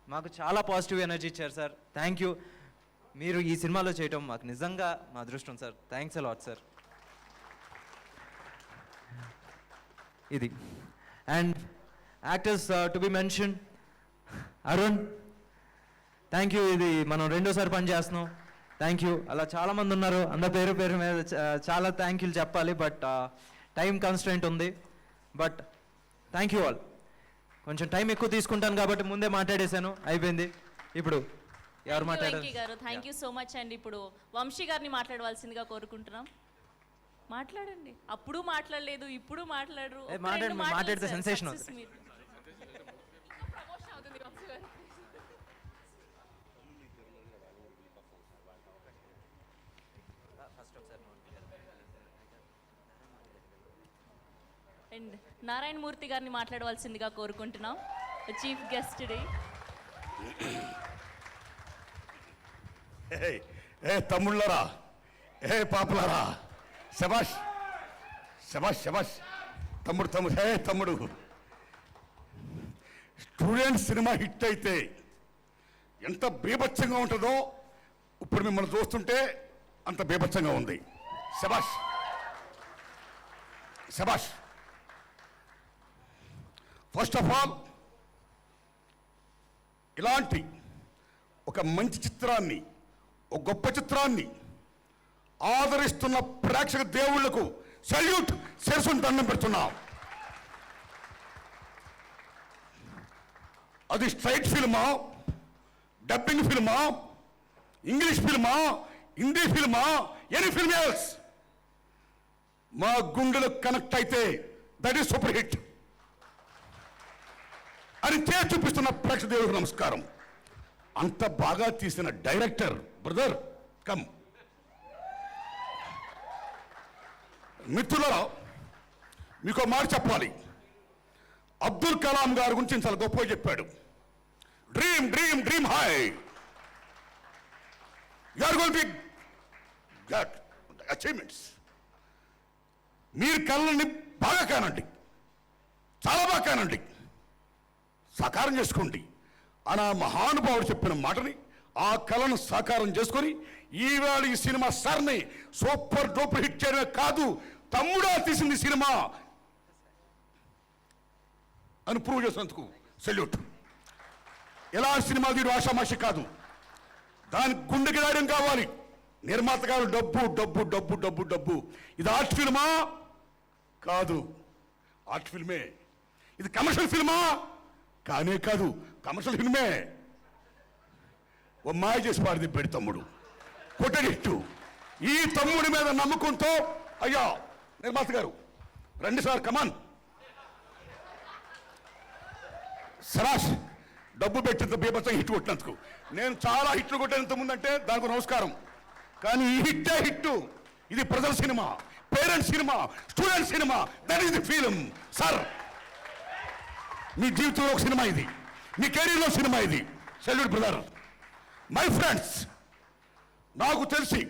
మాకు చాలా పాజిటివ్ ఎనర్జీ ఇచ్చారు సార్, థ్యాంక్ యూ. మీరు ఈ సినిమాలో చేయటం మాకు నిజంగా మా అదృష్టం sir, thanks a lot sir. ఇది. And actors to be mention, Arun, thank you. ఇది మనం రెండోసారి పని చేస్తున్నాం, థ్యాంక్ యూ. అలా చాలామంది ఉన్నారు, అందరి పేరు మీద చాలా థ్యాంక్ యూలు చెప్పాలి, బట్ టైం కన్స్ట్రెంట్ ఉంది, బట్ థ్యాంక్ యూ ఆల్. కొంచెం టైం ఎక్కువ తీసుకుంటాను కాబట్టి ముందే మాట్లాడేశాను, అయిపోయింది. ఇప్పుడు ఎవరు మాట్లాడారు? గారు, thank you so much. And ఇప్పుడు వంశీ గారిని మాట్లాడవలసిందిగా కోరుకుంటున్నాం. మాట్లాడండి. అప్పుడు మాట్లాడలేదు, ఇప్పుడు మాట్లాడరు. మాట్లాడితే సెన్సేషన్ అవుతుంది. అండ్ నారాయణ మూర్తి గారిని మాట్లాడవలసిందిగా కోరుకుంటున్నాం, చీఫ్ గెస్ట్ డే. తమ్ముళ్ళరా, పాపలారా, శబాష్ శబాష్ శబాష్. తమ్ముడు స్టూడెంట్ సినిమా హిట్ అయితే ఎంత బీభత్సంగా ఉంటుందో ఇప్పుడు మిమ్మల్ని చూస్తుంటే అంత బీభత్సంగా ఉంది. శబాష్ శబాష్. ఫస్ట్ ఆఫ్ ఆల్ ఇలాంటి ఒక మంచి చిత్రాన్ని, ఒక గొప్ప చిత్రాన్ని ఆదరిస్తున్న ప్రేక్షక దేవుళ్లకు సెల్యూట్, శిరసును దండం పెడుతున్నాం. అది స్ట్రైట్ ఫిల్మా, డబ్బింగ్ ఫిల్మా, ఇంగ్లీష్ ఫిల్మా, హిందీ ఫిల్మా, ఎనీ ఫిల్మ్ ఎల్స్, మా గుండెలకు కనెక్ట్ అయితే దట్ ఈస్ సూపర్ హిట్ అని చేసి చూపిస్తున్న ప్రేక్షక దేవుడికి నమస్కారం. అంత బాగా తీసిన డైరెక్టర్ బ్రదర్ కమ్. మిత్రులారా, మీకు మాట చెప్పాలి. అబ్దుల్ కలాం గారి గురించి చాలా గొప్పగా చెప్పాడు. Dream dream dream high, you are going to get achievements. మీరు కళ్ళని బాగా కానండి, చాలా బాగా కానండి, సాకారం చేసుకోండి అని ఆ మహానుభావుడు చెప్పిన మాటని, ఆ కళను సాకారం చేసుకొని ఈవేళ ఈ సినిమా సార్ని సూపర్ డూపర్ హిట్ చేయడమే కాదు, తమ్ముడా తీసింది సినిమా అని ప్రూవ్ చేసినందుకు సెల్యూట్. ఎలాంటి సినిమా తీరు ఆషామాషి కాదు, దాని గుండెకి ధైర్యం కావాలి. నిర్మాత గారు డబ్బు డబ్బు డబ్బు డబ్బు డబ్బు. ఇది ఆర్ట్ ఫిల్మా కాదు, ఆర్ట్ ఫిల్మే. ఇది కమర్షియల్ ఫిల్మా కానే కాదు, కమర్షియల్ ఫిల్మే. ఓ మాయ చేసి పాడిది పెడి తమ్ముడు, కొట్టడిట్టు. ఈ తమ్ముడి మీద నమ్మకంతో అయ్యా నిర్మాత గారు రండి సార్, కమాన్. సరాష్ డబ్బు పెట్టినంత బీభత్సంగా హిట్ కొట్టినందుకు. నేను చాలా హిట్లు కొట్టేంత ముందంటే దానికి నమస్కారం. కానీ ఈ హిట్టే హిట్టు. ఇది ప్రజల cinema, parents cinema, student cinema. That is the film sir. మీ జీవితంలో ఒక సినిమా ఇది, మీ కెరీర్లో సినిమా ఇది. Salute brother. మై ఫ్రెండ్స్, నాకు తెలిసి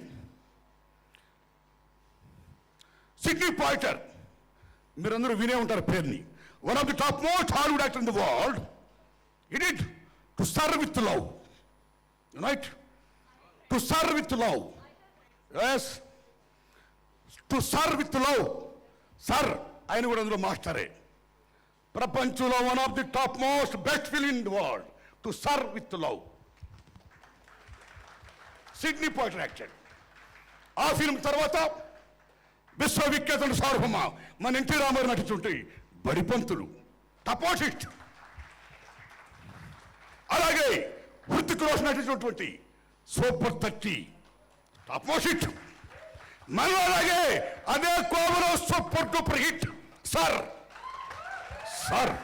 సిడ్నీ పాయిటర్, మీరందరూ వినే ఉంటారు పేరుని. One of the top most Hollywood actor in the world. He did to serve with love, right? To serve with love, yes. To serve with love, sir. ఆయన కూడా అందులో మాస్టరే. ప్రపంచంలో one of the top most best film in the world, to serve with love. Sidney Poitier acted. ఆ film తర్వాత విశ్వవిఖ్యాత సార్వభౌమ మన ఎన్టీ రామారావు నటించుంటే బడిపంతులు, టపోసిట్. అలాగే హృతిక్ రోషన్ నటించినటువంటి సూపర్ 30 అపోజిట్. మళ్ళీ అలాగే అదే కోవలో super duper hit sir. Sir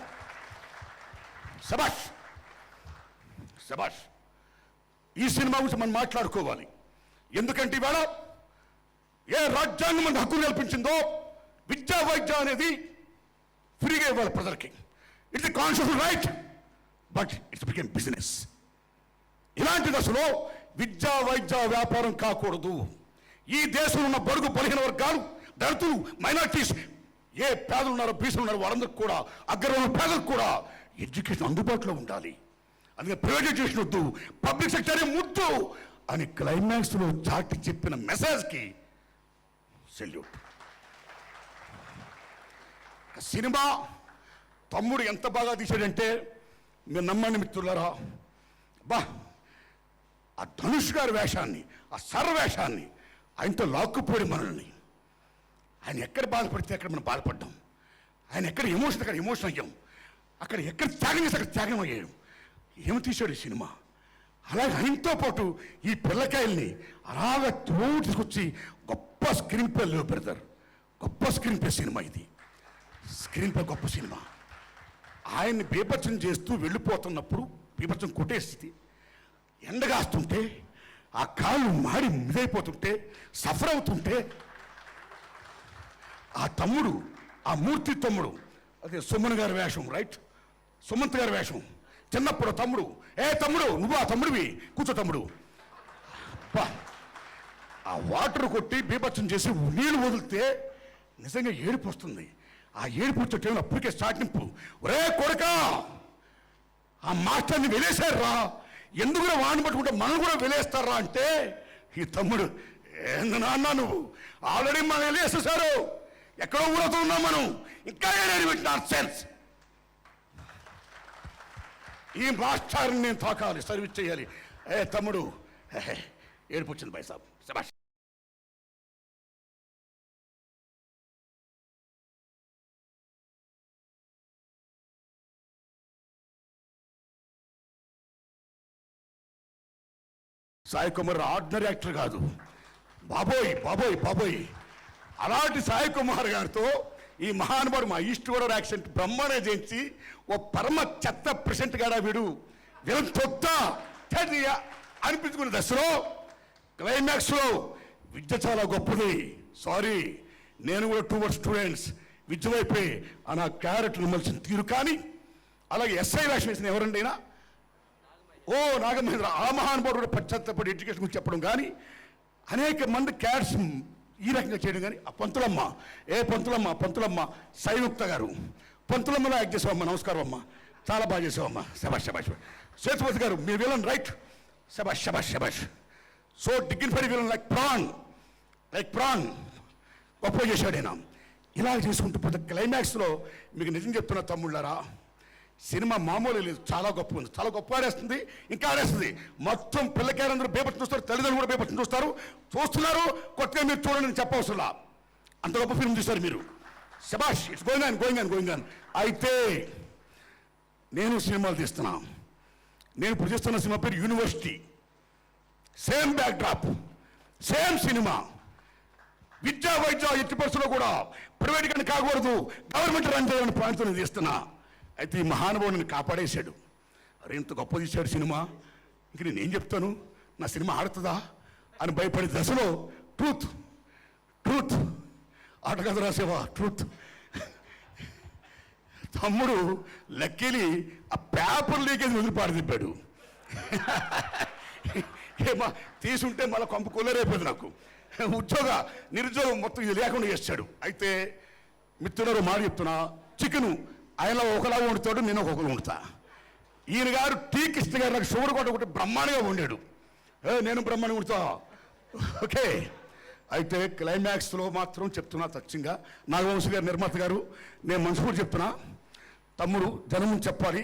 శబాష్ శబాష్. ఈ సినిమా గురించి మనం మాట్లాడుకోవాలి. ఎందుకంటే ఇవాళ ఏ రాజ్యాంగం మన హక్కులు కల్పించిందో విద్యా వైద్య అనేది ఫ్రీగా ఇవ్వాలి ప్రజలకి. It's constitutional right, but it's become business. ఇలాంటి దశలో విద్యా వైద్య వ్యాపారం కాకూడదు. ఈ దేశంలో ఉన్న బడుగు బలహీన వర్గాలు, దళితులు, మైనార్టీస్, ఏ పేదలు ఉన్నారో బీసీలు ఉన్నారో వాళ్ళందరికీ కూడా, అగ్రవర్ణ పేదలకు కూడా ఎడ్యుకేషన్ అందుబాటులో ఉండాలి. అందుకే ప్రైవేటైజేషన్ వద్దు, పబ్లిక్ సెక్టరే ముద్దు అని క్లైమాక్స్లో చాటి చెప్పిన మెసేజ్కి సెల్యూట్. సినిమా తమ్ముడు ఎంత బాగా తీశాడంటే మీరు నమ్మండి మిత్రులారా. బా, ఆ ధనుష్ గారి వేషాన్ని, ఆ సర్ వేషాన్ని ఆయనతో లాక్కుపోయి మనల్ని. ఆయన ఎక్కడ బాధపడితే అక్కడ మనం బాధపడ్డాం. ఆయన ఎక్కడ ఎమోషన్ అక్కడ ఎమోషన్ అయ్యాం. అక్కడ ఎక్కడ త్యాగం చేసి అక్కడ త్యాగం అయ్యాం. ఏమి తీశాడు ఈ సినిమా. అలాగే ఆయనతో పాటు ఈ పిల్లకాయల్ని అలాగా త్రోడు తీసుకొచ్చి గొప్ప స్క్రీన్ ప్లే లేవు బ్రదర్. గొప్ప స్క్రీన్ ప్లే సినిమా ఇది. స్క్రీన్ ప్లే గొప్ప సినిమా. ఆయన్ని బీభత్సం చేస్తూ వెళ్ళిపోతున్నప్పుడు, బీభత్సం కొట్టేసి ఎండగాస్తుంటే, ఆ కాళ్ళు మాడి మిదైపోతుంటే, సఫర్ అవుతుంటే, ఆ తమ్ముడు, ఆ మూర్తి తమ్ముడు, అదే సుమన్ గారి వేషం, రైట్, సుమంత్ గారి వేషం. చిన్నప్పుడు తమ్ముడు, ఏ తమ్ముడు నువ్వు ఆ తమ్ముడివి, కూర్చో తమ్ముడు. ఆ వాటర్ కొట్టి బీభత్సం చేసి నీళ్లు వదిలితే నిజంగా ఏడుపు వస్తుంది. ఆ ఏడుపు వచ్చే టైంలో అప్పటికే స్టార్టింపు, ఒరే కొడుక ఆ మాస్టర్ని వెలేశారా, ఎందుకు వాడిని పట్టుకుంటే మనం కూడా వెలేస్తారా అంటే, ఈ తమ్ముడు ఏంది నాన్న నువ్వు ఆల్రెడీ మనం వెలేసేసారు, ఎక్కడో ఊరతో ఉన్నాం మనం, ఇంకా ఏడు సెన్స్. ఈ మాస్టర్ని నేను తాకాలి, సర్వీస్ చేయాలి. ఏ తమ్ముడు ఏడుపు వచ్చింది భాయ్ సాబ్ శభాష్. సాయి కుమార్ ఆర్డినరీ యాక్టర్ కాదు, బాబోయ్ బాబోయ్ బాబోయ్. అలాంటి సాయి కుమార్ గారితో ఈ మహానుభావుడు మా ఈస్ట్ గోదావరి యాక్సెంట్ బ్రహ్మాండంగా చేయించి ఓ పరమ చెత్త ప్రెసెంట్ గాడా వీడు విలన్ తొత్త అనిపించుకునే దశలో క్లైమాక్స్లో విద్య చాలా గొప్పది. సారీ, నేను కూడా 2 వర్డ్ స్టూడెంట్స్ విద్య వైపే ఆ నా క్యారెక్టర్ నిమ్మల్సిన తీరు. కానీ అలాగే ఎస్ఐ వేషం వేసిన ఎవరండి అయినా ఓ నాగమహేంద్ర, ఆ మహానుభావుడు కూడా పశ్చాత్తపడి ఎడ్యుకేషన్ గురించి చెప్పడం కానీ అనేక మంది క్యారెక్టర్స్ ఈ రకంగా చేయడం కానీ ఆ పంతులమ్మ, పంతులమ్మ సైయుక్త గారు పంతులమ్మలో యాక్ట్ చేసావమ్మా, నమస్కారం అమ్మ, చాలా బాగా చేసావమ్మా, శబాష్ శబాష్. సేతుపతి గారు మీ విలన్ రైట్, శబాష్ శబాష్ శబాష్. So dignified villain like Pran గొప్ప చేశాడైనా. ఇలా చేసుకుంటూ పోతే క్లైమాక్స్లో మీకు నిజం చెప్తున్న తమ్ముళ్ళారా, సినిమా మామూలు లేదు, చాలా గొప్ప ఉంది, చాలా గొప్ప ఆడేస్తుంది, ఇంకా ఆడేస్తుంది. మొత్తం పిల్లకాయలందరూ బేపట్టు చూస్తారు, తల్లిదండ్రులు కూడా బేపట్టు చూస్తున్నారు. కొత్తగా మీరు చూడండి చెప్పవసరంలా, అంత గొప్ప ఫిల్మ్ చూస్తారు మీరు. శబాష్, ఇట్స్ గోయింగ్ ఆన్. అయితే నేను సినిమాలు తీస్తున్నా. నేను ఇప్పుడు చేస్తున్న సినిమా పేరు university. Same backdrop, same cinema. విద్యా వైద్య ఎట్టి పరిస్థితుల్లో కూడా ప్రైవేట్ కానీ కాకూడదు, గవర్నమెంట్ రన్ చేయాలని పాయింట్తో నేను తీస్తున్నా. అయితే ఈ మహానుభావుడిని కాపాడేశాడు. అరే ఇంత గొప్ప తీశాడు సినిమా, ఇంక నేనేం చెప్తాను, నా సినిమా ఆడుతుందా అని భయపడే దశలో ట్రూత్ ఆట కథ రాసేవా ట్రూత్. తమ్ముడు లక్కీలి ఆ పేపర్ లీకేజ్ వదిలిపాడు తిప్పాడు. ఏమా తీసుంటే మళ్ళీ కొంప కొల్లరైపోయింది నాకు. నిరుద్యోగం మొత్తం ఇది లేకుండా చేస్తాడు. అయితే మిత్రులు మాట చెప్తున్నా, చికెను ఆయన ఒకలా వండుతాడు, నేను ఒకలా వండుతా. ఈయన గారు టీ కృష్ణ గారు నాకు షుగర్ కొట్ట ఒకటి బ్రహ్మాండంగా వండాడు, నేను బ్రహ్మాండంగా వండుతా. ఓకే, అయితే క్లైమాక్స్లో మాత్రం చెప్తున్నా సత్యంగా, నాగవంశీ గారు నిర్మాత గారు, నేను మనస్ఫూర్తి చెప్తున్నా, తమ్ముడు జనం చెప్పాలి,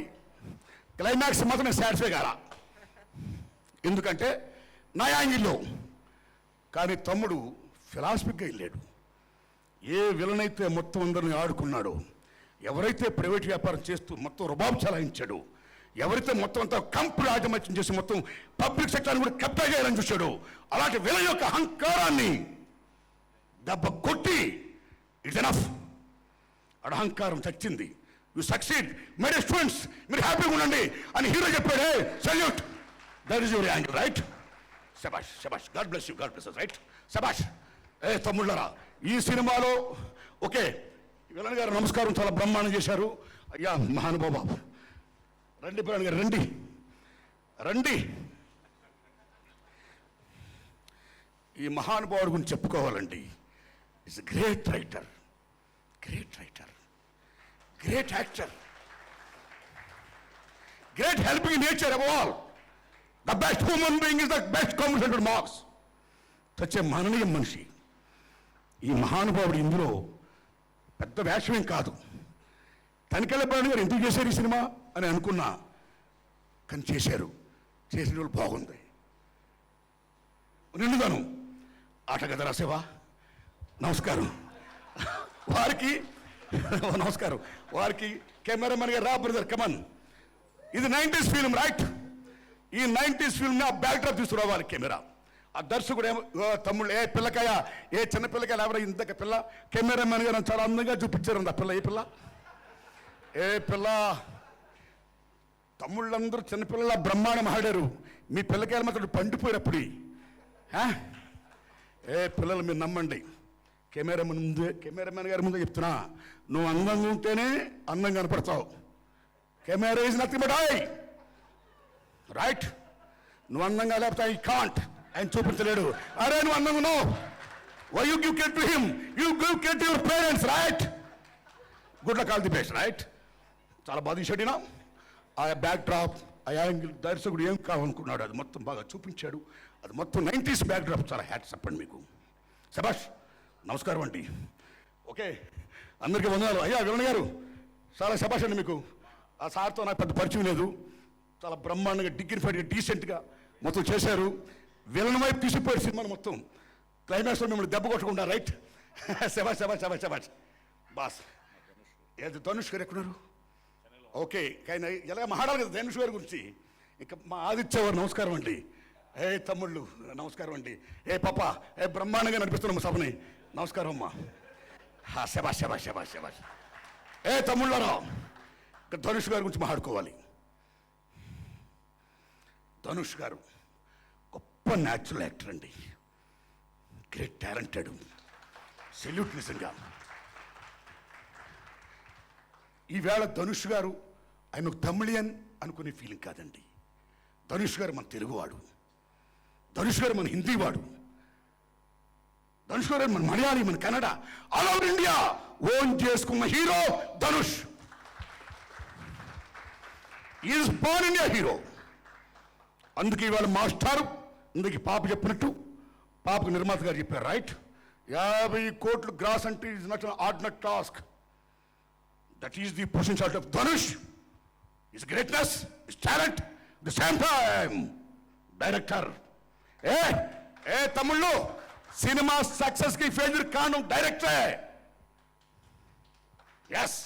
క్లైమాక్స్ మాత్రం నేను సాటిస్ఫై కాల. ఎందుకంటే నా యాంగిల్లో. కానీ తమ్ముడు ఫిలాసఫిక్గా వెళ్ళాడు. ఏ విలన్ అయితే మొత్తం అందరిని ఆడుకున్నాడో, ఎవరైతే ప్రైవేట్ వ్యాపారం చేస్తూ మొత్తం రుబాబు చలాయించాడో, ఎవరైతే మొత్తం అంతా కంపెనీ ఆధిపత్యం చేసి మొత్తం పబ్లిక్ సెక్టర్ని కూడా కబ్జా చేయాలని చూశాడో, అలాంటి విలన్ యొక్క అహంకారాన్ని దెబ్బ కొట్టి ఇట్స్ ఎనఫ్. అహంకారం చచ్చింది. You succeed my dear students, మీరు హ్యాపీగా ఉండండి అని హీరో చెప్పాడే, salute. That is your angle right. శబాష్ శబాష్, God bless you, God bless us right. శబాష్. తమ్ముళ్ళరా, ఈ సినిమాలో ఓకే విలన్ గారు నమస్కారం, చాలా బ్రహ్మాండం చేశారు. అయ్యా మహానుభావ, రండి విలన్ గారు, రండి. ఈ మహానుభావుడి గురించి చెప్పుకోవాలండి. Is great writer, great actor, great helping nature above all. The best human being is the best competent marks. Such a మాననీయ మనిషి ఈ మహానుభావుడు. ఇందులో పెద్ద వేషమేం కాదు. తనికెళ్ళ బాణి గారు ఎందుకు చేశారు ఈ సినిమా అని అనుకున్నా, కానీ చేసిన వాళ్ళు బాగుంది. నిండుగాను ఆట కథ రాసేవా, నమస్కారం. వారికి కెమెరామెన్ గారు, రా బ్రదర్ కమన్. ఇది 90s ఫిల్మ్ రైట్. ఈ 90s ఫిల్మ్ని ఆ బ్యాక్డ్రాప్ తీసుకురావాలి కెమెరా. ఆ దర్శకుడు ఏమో, తమ్ముళ్ళు ఏ పిల్లకాయ, ఏ చిన్న పిల్లకాయలు ఎవరో ఇంతక పిల్ల, కెమెరామెన్ గారు చాలా అందంగా చూపించారు. ఆ పిల్ల ఏ పిల్ల తమ్ముళ్ళందరూ చిన్నపిల్లల బ్రహ్మాండం ఆడారు. మీ పిల్లకాయలు మాత్రం పండిపోయినప్పుడు పిల్లలు మీరు నమ్మండి. కెమెరామెన్ గారి ముందే చెప్తున్నా, నువ్వు అందంగా ఉంటేనే అందంగా కనపడతావు. Camera is nothing but eye right. నువ్వు అందంగా లేకపోతే ఐ కాంట్, ఆయన చూపించలేడు. అరే నువ్వు అందంగా ఉన్నావు, why you give credit to him, you give credit to your parents right. Good luck, all the best right. చాలా బాగా తీసాడినా ఆ బ్యాక్ డ్రాప్, ఆ యాంగిల్. దర్శకుడు ఏం కావాలనుకున్నాడు అది మొత్తం బాగా చూపించాడు. అది మొత్తం 90s బ్యాక్ డ్రాప్. చాలా హ్యాట్స్ చెప్పండి మీకు. శబాష్, నమస్కారం అండి. ఓకే, అందరికీ వందనాలు. అయ్యా విలన్ గారు, చాలా శబాష్ అండి మీకు. ఆ సార్తో నాకు పెద్ద పరిచయం లేదు. చాలా బ్రహ్మాండంగా, డిగ్నిఫైడ్గా, డీసెంట్గా మొత్తం చేశారు. విలన్ వైపు తీసిపోయారు సినిమాను మొత్తం. క్లైమాక్స్లో మిమ్మల్ని దెబ్బ కొట్టకుండా, రైట్? శబాష్ శబాష్ శబాష్ శబాష్ బాస్. ఏది ధనుష్ గారు ఎక్కడున్నారు? ఓకే, కానీ ఎలా మాట్లాడాలి కదా ధనుష్ గారి గురించి. ఇక మా ఆదిత్య వారు నమస్కారం అండి. ఏ తమ్ముళ్ళు నమస్కారం అండి. ఏ పాప, ఏ బ్రహ్మాండంగా నడిపిస్తున్నాం సభని. నమస్కారం అమ్మా. శబాష్ శబాష్ శబాష్ శబాష్. ఏ తమ్ముళ్ళరా, ఇక ధనుష్ గారి గురించి మాట్లాడుకోవాలి. ధనుష్ గారు గొప్ప న్యాచురల్ యాక్టర్ అండి. Great talented. సెల్యూట్ నిజంగా. ఈవేళ ధనుష్ గారు ఆయన తమిళియన్ అనుకునే ఫీలింగ్ కాదండి. ధనుష్ గారు మన తెలుగువాడు, ధనుష్ గారు మన హిందీవాడు, ధనుష్ గారు మన మలయాళీ, మన Kannada, all over India own చేసుకున్న hero Dhanush. Is born India hero. అందుకే ఇవాళ మాస్టారు ఇందుకు పాప చెప్పినట్టు, పాపకు నిర్మాత గారు చెప్పారు, రైట్? 50 కోట్లు గ్రాస్ అంటే is not ordinary task. That is the potential of Dhanush. His greatness, his talent, the same time, director. తమ్ముళ్ళు, సినిమా సక్సెస్ కి ఫెయిల్యూర్ కారణం డైరెక్టరే. ఎస్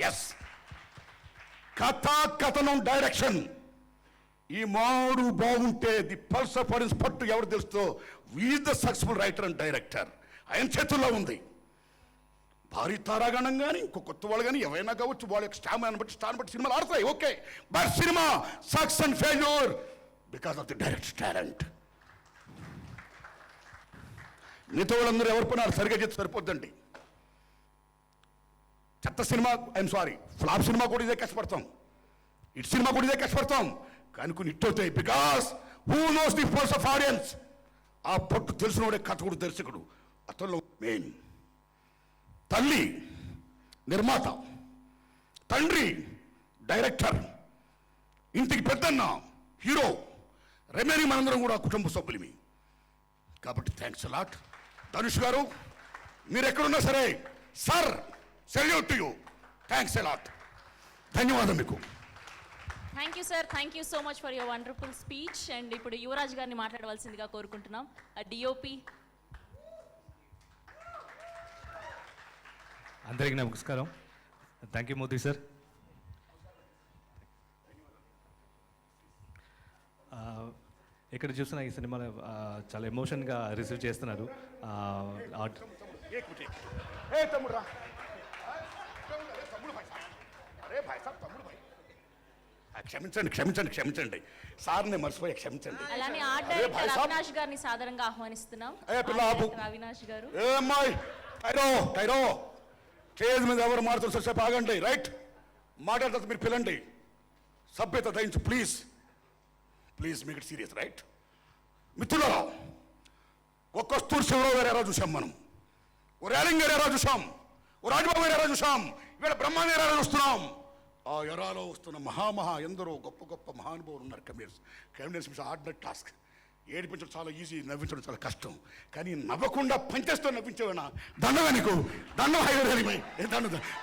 ఎస్, కథనం డైరెక్షన్. ఈ మాడు బాగుంటే ది పల్స్ ఆఫ్ ఆడియన్స్ పట్టు ఎవరు తెలుస్తో is the successful writer and director. ఆయన చేతుల్లో ఉంది. భారీ తారాగణం కానీ ఇంకో కొత్త వాళ్ళు కానీ ఎవరైనా కావచ్చు, వాళ్ళ యొక్క స్టామినాను బట్టి స్టార్ బట్టి సినిమాలు ఆడతాయి, okay. But cinema success and failure because of the director talent. మిగతా వాళ్ళందరూ ఎవరు పని సరిగా చేసి సరిపోద్దండి. చెత్త cinema, I'm sorry, flop cinema కూడా ఇదే కష్టపడతాం, ఇటు సినిమా కూడా ఇదే కష్టపడతాం, కానీ కొన్ని ఇట్ అవుతాయి. Because who knows the pulse of audience. ఆ పట్టు తెలిసినోడే కథకుడు, దర్శకుడు. అతను మెయిన్. తల్లి నిర్మాత, తండ్రి డైరెక్టర్, ఇంటికి పెద్దన్న హీరో, రెమైనింగ్ మనందరం కూడా కుటుంబ సభ్యులమి. కాబట్టి థ్యాంక్స్ అలాట్ ధనుష్ గారు. మీరు ఎక్కడున్నా సరే sir, salute to you. Thanks a lot. ధన్యవాదం మీకు. Thank you sir, thank you so much for your wonderful speech. And ఇప్పుడు యువరాజ్ గారిని మాట్లాడవలసిందిగా కోరుకుంటున్నాం. డిఓపి. అందరికీ నమస్కారం. Thank you Modi sir. ఇక్కడ చూసిన ఈ సినిమాలో చాలా ఎమోషన్గా రిసీవ్ చేస్తున్నారు. క్షమించండి క్షమించండి క్షమించండి సార్, నేను మర్చిపోయా, క్షమించండి. అలానే ఆర్ట్ డైరెక్టర్ అవినాష్ గారిని సాదరంగా ఆహ్వానిస్తున్నాం. అవినాష్ గారు. టైరో స్టేజ్ మీద ఎవరు మాట్లాడుతూ సేపు ఆగండి, రైట్? మాట్లాడుతుంది మీరు పిల్లండి. సభ్యత దయించు please. Please make it serious, right? మిత్రులారా, ఓ కస్తూరి శివరావు గారు ఎలా చూసాం మనం, ఓ రేలింగ్ గారు ఎలా చూసాం, ఓ రాజబాబు గారు ఎలా చూసాం, ఇవాళ బ్రహ్మాండ గారు ఎలా చూస్తున్నాం. ఆ ఎరాలో వస్తున్న ఎందరో గొప్ప గొప్ప మహానుభావులు ఉన్నారు. Comedians ordinary task. ఏడిపించడం చాలా ఈజీ, నవ్వించడం చాలా కష్టం. కానీ నవ్వకుండా పంచేస్తూ నవ్వించేవనా దండగా నీకు, దండం హైవే.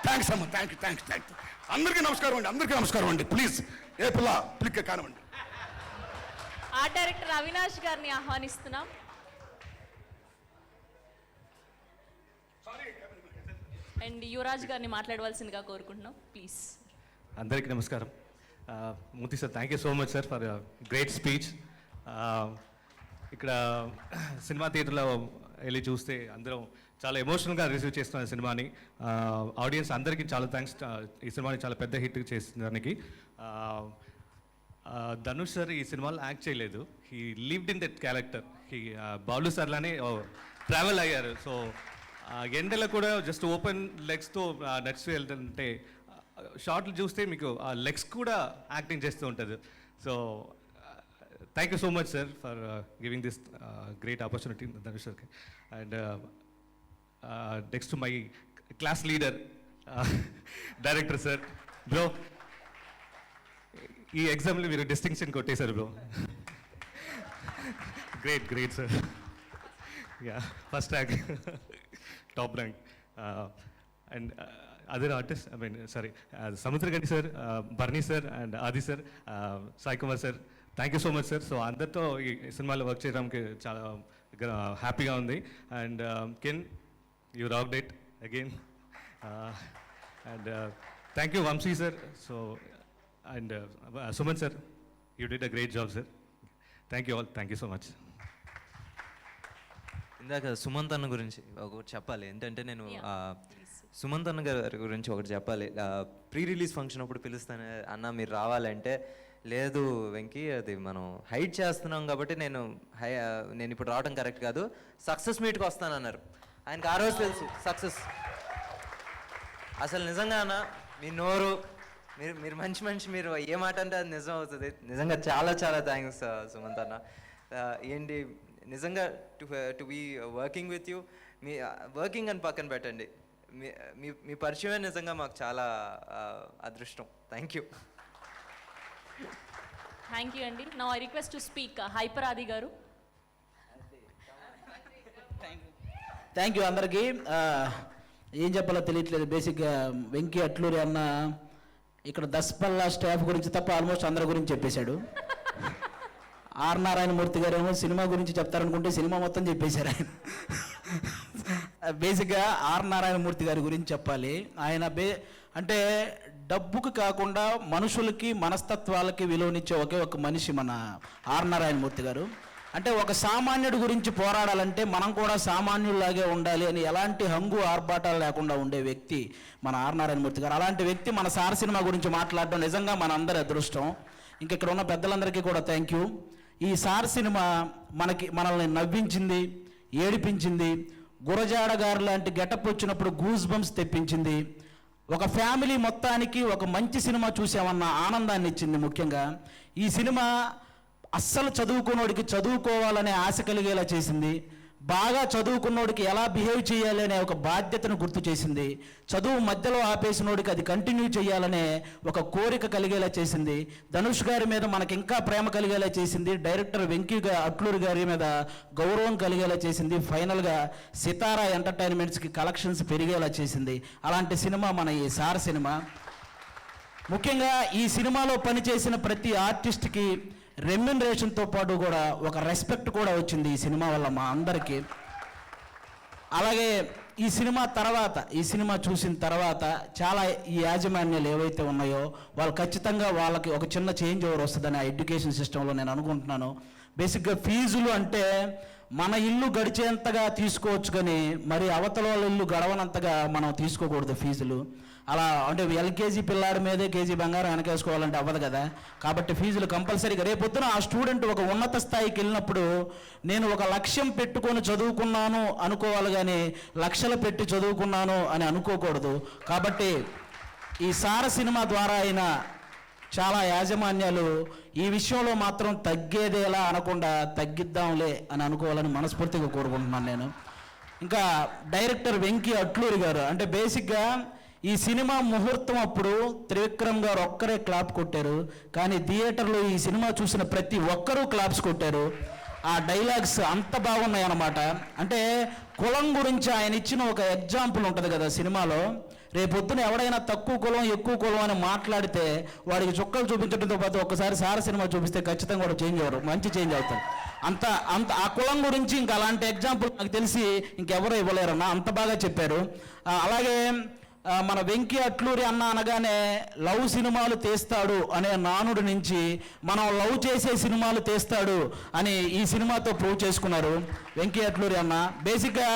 థ్యాంక్స్ అమ్మ, thank you thanks thank you. అందరికీ నమస్కారం అండి, అందరికీ నమస్కారం అండి. ప్లీజ్ ఏ పిల్ల ప్లిక్ కానివ్వండి. ఆర్ట్ డైరెక్టర్ అవినాష్ గారిని ఆహ్వానిస్తున్నాం. అండ్ యువరాజ్ గారిని మాట్లాడవలసిందిగా కోరుకుంటున్నాం, ప్లీజ్. అందరికీ నమస్కారం. Murthy sir, thank you so much sir for great speech. ఇక్కడ సినిమా థియేటర్లో వెళ్ళి చూస్తే అందరం చాలా ఎమోషనల్గా రిసీవ్ చేస్తున్నారు సినిమాని. ఆడియన్స్ అందరికీ చాలా థ్యాంక్స్ ఈ సినిమాని చాలా పెద్ద హిట్ చేసినందుకు. ధనుష్ సార్ ఈ సినిమాలో యాక్ట్ చేయలేదు, he lived in that character. Balu sir లానే ట్రావెల్ అయ్యారు. సో ఎండలో కూడా జస్ట్ ఓపెన్ లెగ్స్తో నడిచి వెళ్తుంటే షార్ట్లు చూస్తే మీకు ఆ లెగ్స్ కూడా యాక్టింగ్ చేస్తూ ఉంటుంది. So thank you so much sir for giving this great opportunity Dhanush సార్కి. And next my class leader director sir. Bro, ఈ ఎగ్జామ్లో మీరు డిస్టింక్షన్ కొట్టేశారు bro. Great great sir. Yeah, first rank, top rank. And other artist I mean sorry Samuthirakani sir, Barni sir and Aadi sir, Sai Kumar sir, thank you so much sir. So అందరితో ఈ సినిమాలో work చేయడానికి చాలా హ్యాపీగా ఉంది. And can you rocked it again. And thank you Vamsi sir. So and Suman sir, you did a great job sir. Thank you all, thank you so much. ఇందాక సుమంత్ అన్న గురించి ఒకటి చెప్పాలి. ఏంటంటే నేను సుమంత్ అన్న గారి గురించి ఒకటి చెప్పాలి. ప్రీ రిలీజ్ ఫంక్షన్ అప్పుడు పిలుస్తాను, అన్న మీరు రావాలంటే లేదు వెంకీ అది మనం హైడ్ చేస్తున్నాం కాబట్టి నేను ఇప్పుడు రావడం కరెక్ట్ కాదు, సక్సెస్ మీట్కి వస్తానన్నారు. ఆయనకు ఆ రోజు తెలుసు సక్సెస్. అసలు నిజంగా అన్న మీ నోరు, మీరు మంచి మనిషి, మీరు ఏ మాట అంటే అది నిజం అవుతుంది. నిజంగా చాలా చాలా థ్యాంక్స్ సుమంత్ అన్న. ఏంటి నిజంగా to be working with you. మీ వర్కింగ్ అని పక్కన పెట్టండి, మీ పరిచయమే నిజంగా మాకు చాలా అదృష్టం. Thank you. థ్యాంక్ యూ అండి. Now I request to speak Hyper Aadi garu. Thank you అందరికీ. ఏం చెప్పాలో తెలియట్లేదు. బేసిక్గా వెంకీ అట్లూరి అన్న ఇక్కడ దస్పల్లా స్టాఫ్ గురించి తప్ప ఆల్మోస్ట్ అందరి గురించి చెప్పేశాడు. ఆర్ నారాయణమూర్తి గారు ఏమో సినిమా గురించి చెప్తారనుకుంటే సినిమా మొత్తం చెప్పేశారు ఆయన. బేసిక్గా ఆర్ నారాయణమూర్తి గారి గురించి చెప్పాలి. ఆయన అంటే డబ్బుకి కాకుండా మనుషులకి మనస్తత్వాలకి విలువనిచ్చే ఒకే ఒక మనిషి మన ఆర్ నారాయణమూర్తి గారు. అంటే ఒక సామాన్యుడి గురించి పోరాడాలంటే మనం కూడా సామాన్యుల్లాగే ఉండాలి అని ఎలాంటి హంగు ఆర్భాటాలు లేకుండా ఉండే వ్యక్తి మన ఆర్ నారాయణమూర్తి గారు. అలాంటి వ్యక్తి మన సార్ సినిమా గురించి మాట్లాడడం నిజంగా మన అందరి అదృష్టం. ఇంక ఇక్కడ ఉన్న పెద్దలందరికీ కూడా థ్యాంక్ యూ. ఈ సార్ సినిమా మనల్ని నవ్వించింది, ఏడిపించింది, గురజాడ గారు లాంటి గెటప్ వచ్చినప్పుడు గూస్ బంప్స్ తెప్పించింది, ఒక ఫ్యామిలీ మొత్తానికి ఒక మంచి సినిమా చూసామన్న ఆనందాన్ని ఇచ్చింది. ముఖ్యంగా ఈ సినిమా అస్సలు చదువుకున్నోడికి చదువుకోవాలనే ఆశ కలిగేలా చేసింది. బాగా చదువుకున్నోడికి ఎలా బిహేవ్ చేయాలి అనే ఒక బాధ్యతను గుర్తు చేసింది. చదువు మధ్యలో ఆపేసినోడికి అది కంటిన్యూ చేయాలనే ఒక కోరిక కలిగేలా చేసింది. ధనుష్ గారి మీద మనకి ఇంకా ప్రేమ కలిగేలా చేసింది. డైరెక్టర్ వెంకీ అట్లూరి గారి మీద గౌరవం కలిగేలా చేసింది. ఫైనల్గా సితారా ఎంటర్టైన్మెంట్స్కి కలెక్షన్స్ పెరిగేలా చేసింది. అలాంటి సినిమా మన ఈ సార్ సినిమా. ముఖ్యంగా ఈ సినిమాలో పనిచేసిన ప్రతి ఆర్టిస్ట్కి రెమ్యునరేషన్తో పాటు కూడా ఒక రెస్పెక్ట్ కూడా వచ్చింది ఈ సినిమా వల్ల మా అందరికీ. అలాగే ఈ సినిమా చూసిన తర్వాత చాలా ఈ యాజమాన్యాలు ఏవైతే ఉన్నాయో వాళ్ళు ఖచ్చితంగా వాళ్ళకి ఒక చిన్న చేంజ్ ఓవర్ వస్తుందని ఆ ఎడ్యుకేషన్ సిస్టంలో నేను అనుకుంటున్నాను. బేసిక్గా ఫీజులు అంటే మన ఇల్లు గడిచేంతగా తీసుకోవచ్చు, కానీ మరి అవతల వాళ్ళ ఇల్లు గడవనంతగా మనం తీసుకోకూడదు ఫీజులు. అలా అంటే ఎల్కేజీ పిల్లాడి మీదే కేజీ బంగారం వెనకేసుకోవాలంటే అవ్వదు కదా. కాబట్టి ఫీజులు కంపల్సరీగా రేపొద్దున ఆ స్టూడెంట్ ఒక ఉన్నత స్థాయికి వెళ్ళినప్పుడు నేను ఒక లక్ష్యం పెట్టుకొని చదువుకున్నాను అనుకోవాలి, కానీ లక్షలు పెట్టి చదువుకున్నాను అని అనుకోకూడదు. కాబట్టి ఈ సార సినిమా ద్వారా అయినా చాలా యాజమాన్యాలు ఈ విషయంలో మాత్రం తగ్గేదేలా అనకుండా తగ్గిద్దాంలే అని అనుకోవాలని మనస్ఫూర్తిగా కోరుకుంటున్నాను నేను. ఇంకా డైరెక్టర్ వెంకీ అట్లూరి గారు అంటే బేసిక్గా ఈ సినిమా ముహూర్తం అప్పుడు త్రివిక్రమ్ గారు ఒక్కరే క్లాప్ కొట్టారు, కానీ థియేటర్లో ఈ సినిమా చూసిన ప్రతి ఒక్కరూ క్లాప్స్ కొట్టారు. ఆ డైలాగ్స్ అంత బాగున్నాయి అన్నమాట. అంటే కులం గురించి ఆయన ఇచ్చిన ఒక ఎగ్జాంపుల్ ఉంటుంది కదా సినిమాలో. రేపొద్దున ఎవడైనా తక్కువ కులం ఎక్కువ కులం అని మాట్లాడితే వాడికి చుక్కలు చూపించడంతో పాటు ఒక్కసారి సార సినిమా చూపిస్తే ఖచ్చితంగా కూడా చేంజ్ అవ్వరు, మంచి చేంజ్ అవుతారు. అంత ఆ కులం గురించి ఇంకా అలాంటి ఎగ్జాంపుల్ నాకు తెలిసి ఇంకెవరూ ఇవ్వలేరన్న, అంత బాగా చెప్పారు. అలాగే మన వెంకీ అట్లూరి అన్న అనగానే లవ్ సినిమాలు తీస్తాడు అనే నానుడి నుంచి మనం లవ్ చేసే సినిమాలు తీస్తాడు అని ఈ సినిమాతో ప్రూవ్ చేసుకున్నారు వెంకీ అట్లూరి అన్న. బేసిక్గా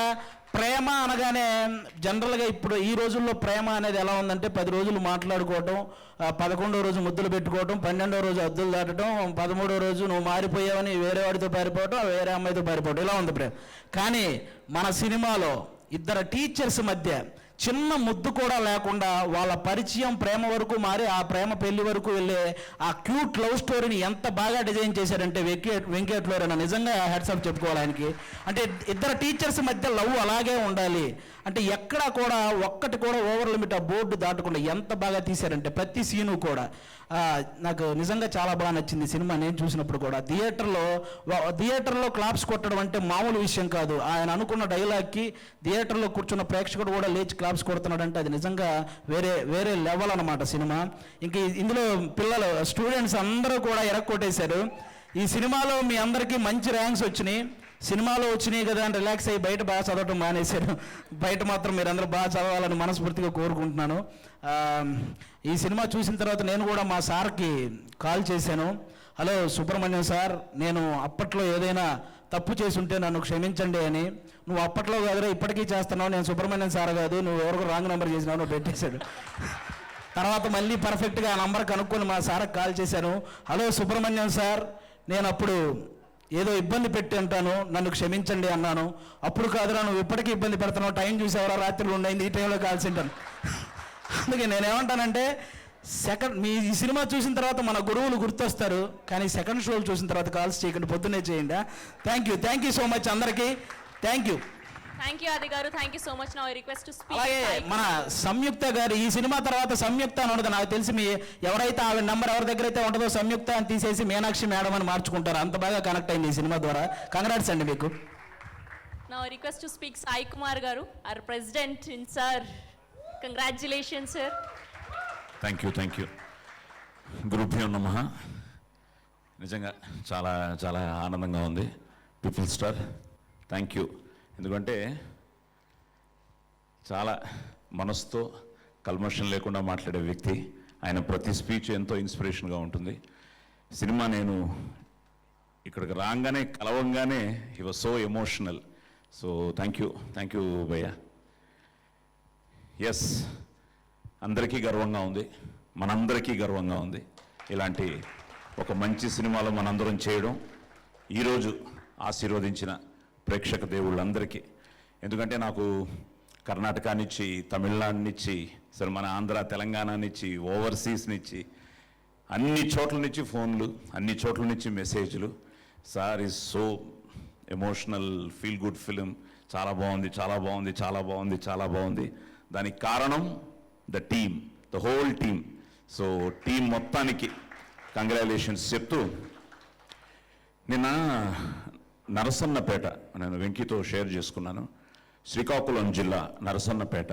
ప్రేమ అనగానే జనరల్గా ఇప్పుడు ఈ రోజుల్లో ప్రేమ అనేది ఎలా ఉందంటే 10 రోజులు మాట్లాడుకోవటం, 11వ రోజు ముద్దులు పెట్టుకోవటం, 12వ రోజు అద్దులు దాటడం, 13వ రోజు నువ్వు మారిపోయావని వేరే వాడితో పారిపోవటం, వేరే అమ్మాయితో పారిపోవటం, ఇలా ఉంది ప్రేమ. కానీ మన సినిమాలో ఇద్దరు టీచర్స్ మధ్య చిన్న ముద్దు కూడా లేకుండా వాళ్ళ పరిచయం ప్రేమ వరకు మారి ఆ ప్రేమ పెళ్లి వరకు వెళ్ళే ఆ క్యూట్ లవ్ స్టోరీని ఎంత బాగా డిజైన్ చేశారంటే వెంకీ అట్లూరి అన్న నిజంగా హ్యాట్స్ ఆఫ్ చెప్పుకోవాలి ఆయనకి. అంటే ఇద్దరు టీచర్స్ మధ్య లవ్ అలాగే ఉండాలి అంటే ఎక్కడా కూడా ఒక్కటి కూడా ఓవర్ లిమిట్ ఆ బోర్డు దాటకుండా ఎంత బాగా తీశారంటే ప్రతి సీను కూడా నాకు నిజంగా చాలా బాగా నచ్చింది సినిమా. నేను చూసినప్పుడు కూడా థియేటర్లో క్లాప్స్ కొట్టడం అంటే మామూలు విషయం కాదు. ఆయన అనుకున్న డైలాగ్కి థియేటర్లో కూర్చున్న ప్రేక్షకుడు కూడా లేచి క్లాప్స్ కొడుతున్నాడంటే అది నిజంగా వేరే వేరే లెవెల్ అనమాట సినిమా. ఇంక ఇందులో పిల్లలు స్టూడెంట్స్ అందరూ కూడా ఎరక్కొట్టేశారు. ఈ సినిమాలో మీ అందరికీ మంచి ర్యాంక్స్ వచ్చినాయి. సినిమాలో వచ్చినాయి కదా అని రిలాక్స్ అయ్యి బయట బాగా చదవటం మానేశారు. బయట మాత్రం మీరు అందరూ బాగా చదవాలని మనస్ఫూర్తిగా కోరుకుంటున్నాను. ఈ సినిమా చూసిన తర్వాత నేను కూడా మా సార్కి కాల్ చేశాను. హలో సుబ్రహ్మణ్యం సార్, నేను అప్పట్లో ఏదైనా తప్పు చేసి ఉంటే నన్ను క్షమించండి అని. నువ్వు అప్పట్లో కాదురా ఇప్పటికీ చేస్తున్నావు, నేను సుబ్రహ్మణ్యం సార్ కాదు, నువ్వు ఎవరికో రాంగ్ నెంబర్ చేసినావు, నువ్వు పెట్టేశాడు. తర్వాత మళ్ళీ పర్ఫెక్ట్గా ఆ నెంబర్ కనుక్కొని మా సార్కి కాల్ చేశాను. హలో సుబ్రహ్మణ్యం సార్, నేను అప్పుడు ఏదో ఇబ్బంది పెట్టి అంటాను, నన్ను క్షమించండి అన్నాను. అప్పుడు కాదురా నువ్వు ఇప్పటికీ ఇబ్బంది పెడుతున్నావు, టైం చూసేవరా రాత్రులు ఉండయింది, ఈ టైంలో కాల్సి ఉంటాను. అందుకే నేనేమంటానంటే మీ ఈ సినిమా చూసిన తర్వాత మన గురువులు గుర్తొస్తారు, కానీ సెకండ్ షోలు చూసిన తర్వాత కాల్స్ చేయకుండా పొద్దున్నే చేయండి. థ్యాంక్ యూ సో మచ్ అందరికీ. థ్యాంక్ యూ ఆది garu. Thank you so much. Now I request to speak. అలాగే మన సంయుక్త గారు, ఈ సినిమా తర్వాత సంయుక్త అని ఉండదు, నాకు తెలిసి మీ ఎవరైతే ఆవిడ నెంబర్ ఎవరి దగ్గర అయితే ఉంటుందో సంయుక్త అని తీసేసి మీనాక్షి మేడం అని మార్చుకుంటారు. అంత బాగా కనెక్ట్ అయింది ఈ సినిమా ద్వారా. కంగ్రాట్స్ అండి మీకు. Now I request to speak Sai Kumar garu, our president in sir. Congratulations sir. Thank you. గురుభ్యో నమః. నిజంగా చాలా చాలా ఆనందంగా ఉంది. People star, thank you. ఎందుకంటే చాలా మనసుతో కల్మషం లేకుండా మాట్లాడే వ్యక్తి. ఆయన ప్రతి స్పీచ్ ఎంతో ఇన్స్పిరేషన్గా ఉంటుంది. సినిమా నేను ఇక్కడికి రాగానే కలవంగానే he was so emotional. So thank you భయ్య. ఎస్, అందరికీ గర్వంగా ఉంది, మనందరికీ గర్వంగా ఉంది ఇలాంటి ఒక మంచి సినిమాలో మనందరం చేయడం. ఈరోజు ఆశీర్వదించిన ప్రేక్షక దేవుళ్ళందరికీ, ఎందుకంటే నాకు కర్ణాటక నుంచి, తమిళనాడు నుంచి, అసలు మన ఆంధ్ర తెలంగాణ నుంచి, ఓవర్సీస్ నుంచి, అన్ని చోట్ల నుంచి ఫోన్లు, అన్ని చోట్ల నుంచి మెసేజ్లు. Sir is so emotional, feel good film, చాలా బాగుంది, చాలా బాగుంది, చాలా బాగుంది, చాలా బాగుంది. దానికి కారణం the team, the whole team. So team మొత్తానికి కంగ్రాచులేషన్స్ చెప్తూ, నిన్న నరసన్నపేట నేను వెంకీతో షేర్ చేసుకున్నాను. శ్రీకాకుళం జిల్లా నరసన్నపేట.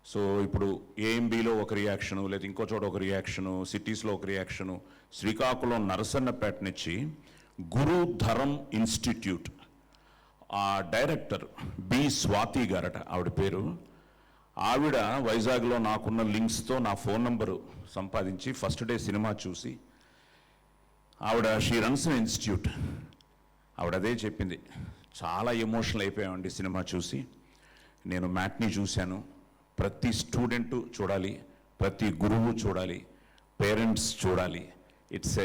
సో ఇప్పుడు ఏఎంబీలో ఒక రియాక్షను, లేదా ఇంకో చోట ఒక రియాక్షను, సిటీస్లో ఒక రియాక్షను. శ్రీకాకుళం నరసన్నపేట నుంచి గురుధరం ఇన్స్టిట్యూట్ ఆ డైరెక్టర్ బి స్వాతి గారట ఆవిడ పేరు. ఆవిడ వైజాగ్లో నాకున్న లింక్స్తో నా ఫోన్ నంబరు సంపాదించి ఫస్ట్ డే సినిమా చూసి, ఆవిడ షీ రన్స్ అన్ ఇన్స్టిట్యూట్. ఆవిడ అదే చెప్పింది, చాలా ఎమోషనల్ అయిపోయామండి సినిమా చూసి. నేను మ్యాట్ని చూశాను, ప్రతి స్టూడెంటు చూడాలి, ప్రతి గురువు చూడాలి, పేరెంట్స్ చూడాలి. It's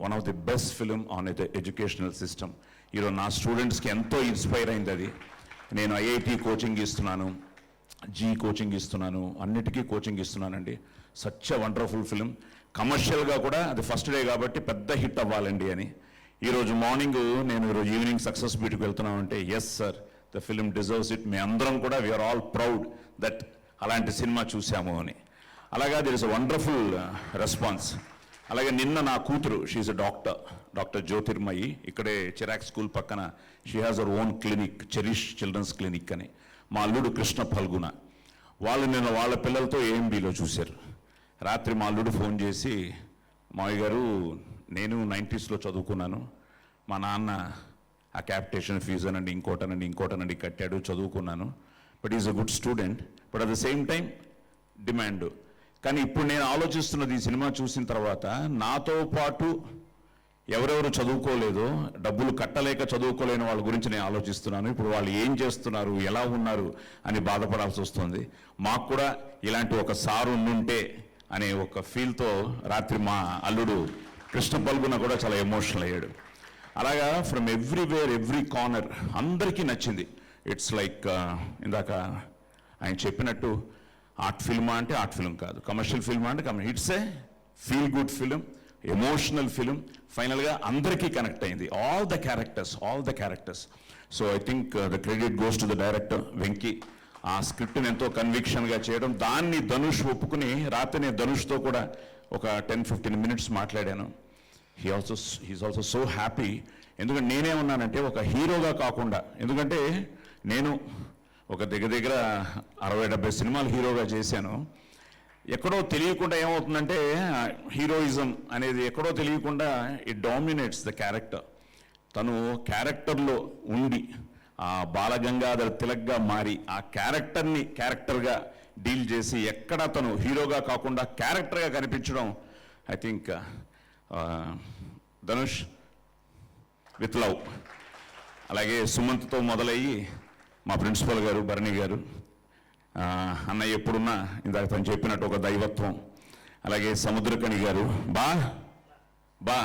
one of the best film on educational system. ఈరోజు నా స్టూడెంట్స్కి ఎంతో ఇన్స్పైర్ అయింది అది. నేను ఐఐటి కోచింగ్ ఇస్తున్నాను, జీ కోచింగ్ ఇస్తున్నాను, అన్నిటికీ కోచింగ్ ఇస్తున్నానండి. Such a wonderful film. కమర్షియల్గా కూడా అది ఫస్ట్ డే కాబట్టి పెద్ద హిట్ అవ్వాలండి అని. ఈరోజు మార్నింగ్ నేను ఈరోజు ఈవినింగ్ సక్సెస్ మీట్కి వెళ్తున్నామంటే yes sir, the film deserves it. మీ అందరం కూడా వీఆర్ ఆల్ ప్రౌడ్ దట్ అలాంటి సినిమా చూసాము అని. అలాగా there is a wonderful response. అలాగే నిన్న నా కూతురు, షీఈస్ అ డాక్టర్ జ్యోతిర్మయి, ఇక్కడే చిరాక్ స్కూల్ పక్కన she has our own clinic, cherish children's clinic అని. మా అల్లుడు కృష్ణ ఫల్గుణ, వాళ్ళు నిన్న వాళ్ళ పిల్లలతో ఏఎంబీలో చూశారు. రాత్రి మా అల్లుడు ఫోన్ చేసి, మావయ్య గారు నేను 90s చదువుకున్నాను, మా నాన్న ఆ క్యాపిటేషన్ ఫీజు అనండి ఇంకోటనండి కట్టాడు, చదువుకున్నాను, but is a good student, but at the same time demand. కానీ ఇప్పుడు నేను ఆలోచిస్తున్నది ఈ సినిమా చూసిన తర్వాత, నాతో పాటు ఎవరెవరు చదువుకోలేదో, డబ్బులు కట్టలేక చదువుకోలేని వాళ్ళ గురించి నేను ఆలోచిస్తున్నాను. ఇప్పుడు వాళ్ళు ఏం చేస్తున్నారు, ఎలా ఉన్నారు అని బాధపడాల్సి వస్తుంది. మాకు కూడా ఇలాంటి ఒక సారు ఉండుంటే అనే ఒక ఫీల్తో రాత్రి మా అల్లుడు కృష్ణ పల్గున కూడా చాలా ఎమోషనల్ అయ్యాడు. అలాగా ఫ్రమ్ ఎవ్రీవేర్, ఎవ్రీ కార్నర్ అందరికీ నచ్చింది. ఇట్స్ లైక్ ఇందాక ఆయన చెప్పినట్టు ఆర్ట్ ఫిల్మా అంటే ఆర్ట్ ఫిల్మ్ కాదు, కమర్షియల్ ఫిల్మా అంటే it's a feel good film, emotional film. ఫైనల్గా అందరికీ కనెక్ట్ అయింది, all the characters. So I think the credit goes to the director Venky. ఆ స్క్రిప్ట్ని ఎంతో కన్విక్షన్గా చేయడం, దాన్ని ధనుష్ ఒప్పుకుని రాత్రి నేను ధనుష్తో కూడా ఒక 10-15 minutes మాట్లాడాను. He is also so happy. ఎందుకంటే నేనేమన్నానంటే ఒక హీరోగా కాకుండా, ఎందుకంటే నేను ఒక దగ్గర 60-70 సినిమాలు హీరోగా చేశాను. ఎక్కడో తెలియకుండా ఏమవుతుందంటే హీరోయిజం అనేది ఎక్కడో తెలియకుండా ఇట్ డామినేట్స్ ద క్యారెక్టర్. తను క్యారెక్టర్లో ఉండి ఆ బాలగంగాధర్ తిలక్గా మారి ఆ క్యారెక్టర్గా డీల్ చేసి ఎక్కడ తను హీరోగా కాకుండా క్యారెక్టర్గా కనిపించడం, I think Dhanush with love. అలాగే సుమంత్తో మొదలయ్యి మా ప్రిన్సిపల్ గారు భరణి గారు, అన్నయ్య ఎప్పుడున్నా ఇందాక తను చెప్పినట్టు ఒక దైవత్వం. అలాగే సముద్రకణి గారు బా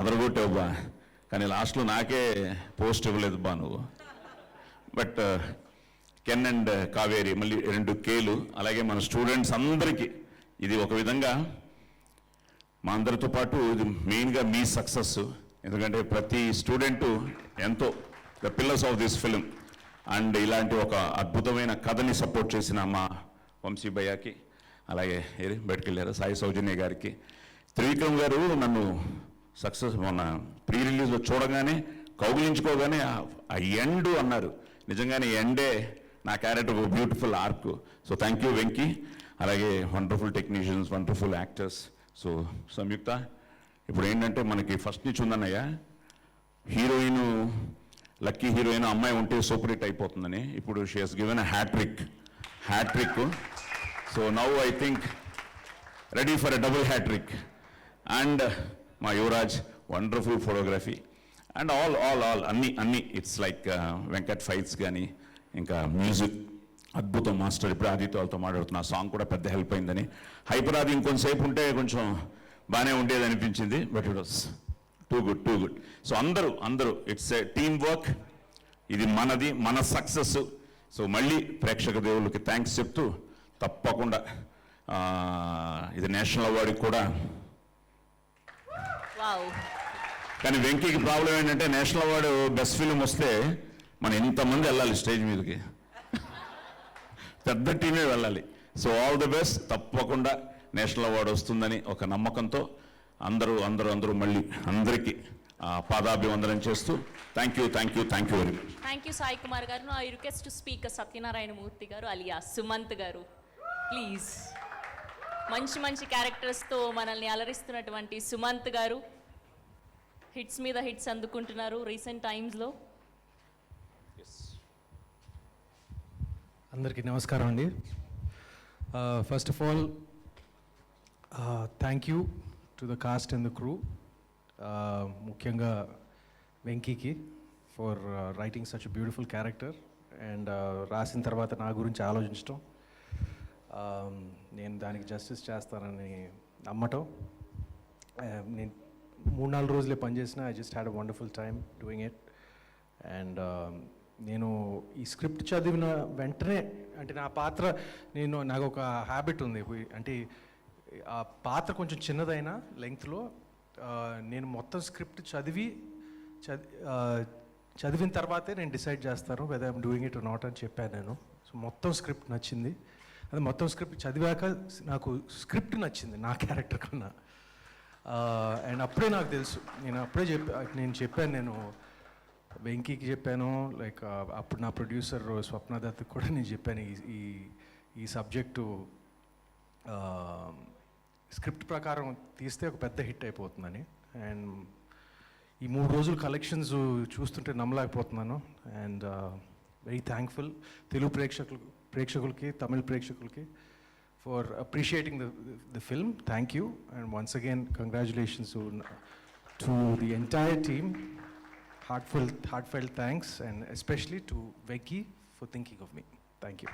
అదరగొట్టావు బా, కానీ లాస్ట్లో నాకే పోస్ట్ ఇవ్వలేదు బా నువ్వు. బట్ కెన్ అండ్ కావేరి మళ్ళీ 2 కేలు. అలాగే మన స్టూడెంట్స్ అందరికీ ఇది ఒక విధంగా మా అందరితో పాటు ఇది మెయిన్గా మీ సక్సెస్. ఎందుకంటే ప్రతి స్టూడెంటు ఎంతో the pillars of this film. And ఇలాంటి ఒక అద్భుతమైన కథని సపోర్ట్ చేసిన మా వంశీ భయ్యాకి, అలాగే బయటకు వెళ్ళారు సాయి సౌజన్య గారికి, త్రివిక్రమ్ గారు నన్ను సక్సెస్ మొన్న ప్రీ రిలీజ్లో చూడగానే కౌగిలించుకోగానే ఆ ఎండ్ అన్నారు. నిజంగానే ఎండే నా క్యారెక్టర్ ఒక beautiful arc. So thank you Venky. అలాగే wonderful technicians, wonderful actors. So Samyuktha, ఇప్పుడు ఏంటంటే మనకి ఫస్ట్ నుంచి ఉందన్నయ్య హీరోయిన్, లక్కీ హీరోయిన్ అమ్మాయి ఉంటే సూపర్ హిట్ అయిపోతుందని. ఇప్పుడు she has given a hattrick. So now I think ready for a double hattrick. And మా Yuvraj wonderful photography and all అన్నీ ఇట్స్ లైక్ వెంకట్ ఫైట్స్ కానీ, ఇంకా మ్యూజిక్ అద్భుతం మాస్టర్. ఇప్పుడు ఆదిత్య వాళ్ళతో మాట్లాడుతున్నా, సాంగ్ కూడా పెద్ద హెల్ప్ అయిందని. హైపర్ ఆది ఇంకొంతసేపు ఉంటే కొంచెం బాగానే ఉండేది అనిపించింది, but it was too good. So అందరూ ఇట్స్ ఏ టీమ్ వర్క్. ఇది మన సక్సెస్. సో మళ్ళీ ప్రేక్షక దేవుళ్ళకి థ్యాంక్స్ చెప్తూ తప్పకుండా ఇది నేషనల్ అవార్డుకి కూడా. కానీ వెంకీకి ప్రాబ్లం ఏంటంటే నేషనల్ అవార్డు బెస్ట్ ఫిలిం వస్తే మనం ఇంతమంది వెళ్ళాలి స్టేజ్ మీదకి, పెద్ద టీమే వెళ్ళాలి. So all the best. తప్పకుండా నేషనల్ అవార్డు వస్తుందని ఒక నమ్మకంతో అందరూ మళ్ళీ అందరికీ పాదాభివందనం చేస్తూ thank you very much. Thank you Sai Kumar garu. I request to speak Satyanarayana Murthy garu alias Sumanth గారు, ప్లీజ్. మంచి క్యారెక్టర్స్తో మనల్ని అలరిస్తున్నటువంటి సుమంత్ గారు హిట్స్ మీద హిట్స్ అందుకుంటున్నారు రీసెంట్ టైమ్స్లో. అందరికీ నమస్కారం అండి. First of all thank you to the cast and the crew, ముఖ్యంగా వెంకీకి for writing such beautiful character and రాసిన తర్వాత నా గురించి ఆలోచించడం, నేను దానికి జస్టిస్ చేస్తానని నమ్మటం. నేను 3-4 రోజులే పనిచేసిన, I just had a wonderful time doing it. And నేను ఈ స్క్రిప్ట్ చదివిన వెంటనే, అంటే నా పాత్ర, నాకు ఒక హ్యాబిట్ ఉంది, అంటే ఆ పాత్ర కొంచెం చిన్నదైనా లెంగ్త్లో నేను మొత్తం స్క్రిప్ట్ చదివిన తర్వాతే నేను డిసైడ్ చేస్తాను whether I'm doing it not అని చెప్పాను నేను. సో మొత్తం స్క్రిప్ట్ నచ్చింది. అది మొత్తం స్క్రిప్ట్ చదివాక నాకు స్క్రిప్ట్ నచ్చింది నా క్యారెక్టర్ కన్నా. అండ్ అప్పుడే నాకు తెలుసు, నేను చెప్పాను వెంకీకి చెప్పాను, లైక్ అప్పుడు నా ప్రొడ్యూసర్ స్వప్న దత్కి కూడా నేను చెప్పాను ఈ సబ్జెక్టు స్క్రిప్ట్ ప్రకారం తీస్తే ఒక పెద్ద హిట్ అయిపోతుందని. అండ్ ఈ 3 రోజులు కలెక్షన్స్ చూస్తుంటే నమ్మలేకపోతున్నాను. అండ్ వెరీ థ్యాంక్ఫుల్ తెలుగు ప్రేక్షకులకి తమిళ ప్రేక్షకులకి for appreciating the film. Thank you, and once again congratulations to the entire team. Heartfelt thanks, and especially to Venki for thinking of me. Thank you.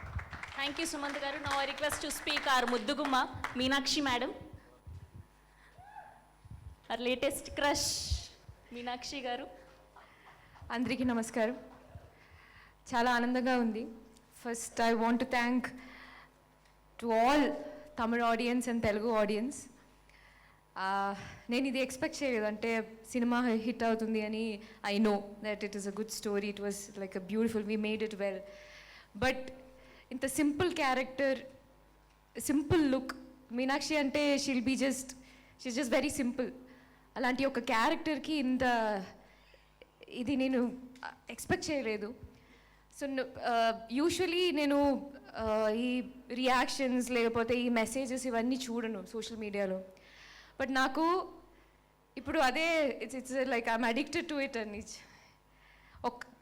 Thank you Sumant garu. Now I request to speak our Muddugumma Meenakshi madam, our latest crush Meenakshi garu. అందరికీ నమస్కారం. చాలా ఆనందంగా ఉంది. First I want to thank to all Tamil audiences and Telugu audiences. నేను ఇది expect చేయలేదు, అంటే సినిమా హిట్ అవుతుంది అని. I know that it is a good story, it was like a beautiful, we made it well. But ఇంత simple character, simple look, Meenakshi అంటే she'll just very simple. అలాంటి ఒక క్యారెక్టర్కి ఇంత ఇది నేను ఎక్స్పెక్ట్ చేయలేదు. సో యూజువలీ నేను ఈ రియాక్షన్స్ లేకపోతే ఈ మెసేజెస్ ఇవన్నీ చూడను సోషల్ మీడియాలో. బట్ నాకు ఇప్పుడు అదే it's like I'm addicted to it అని.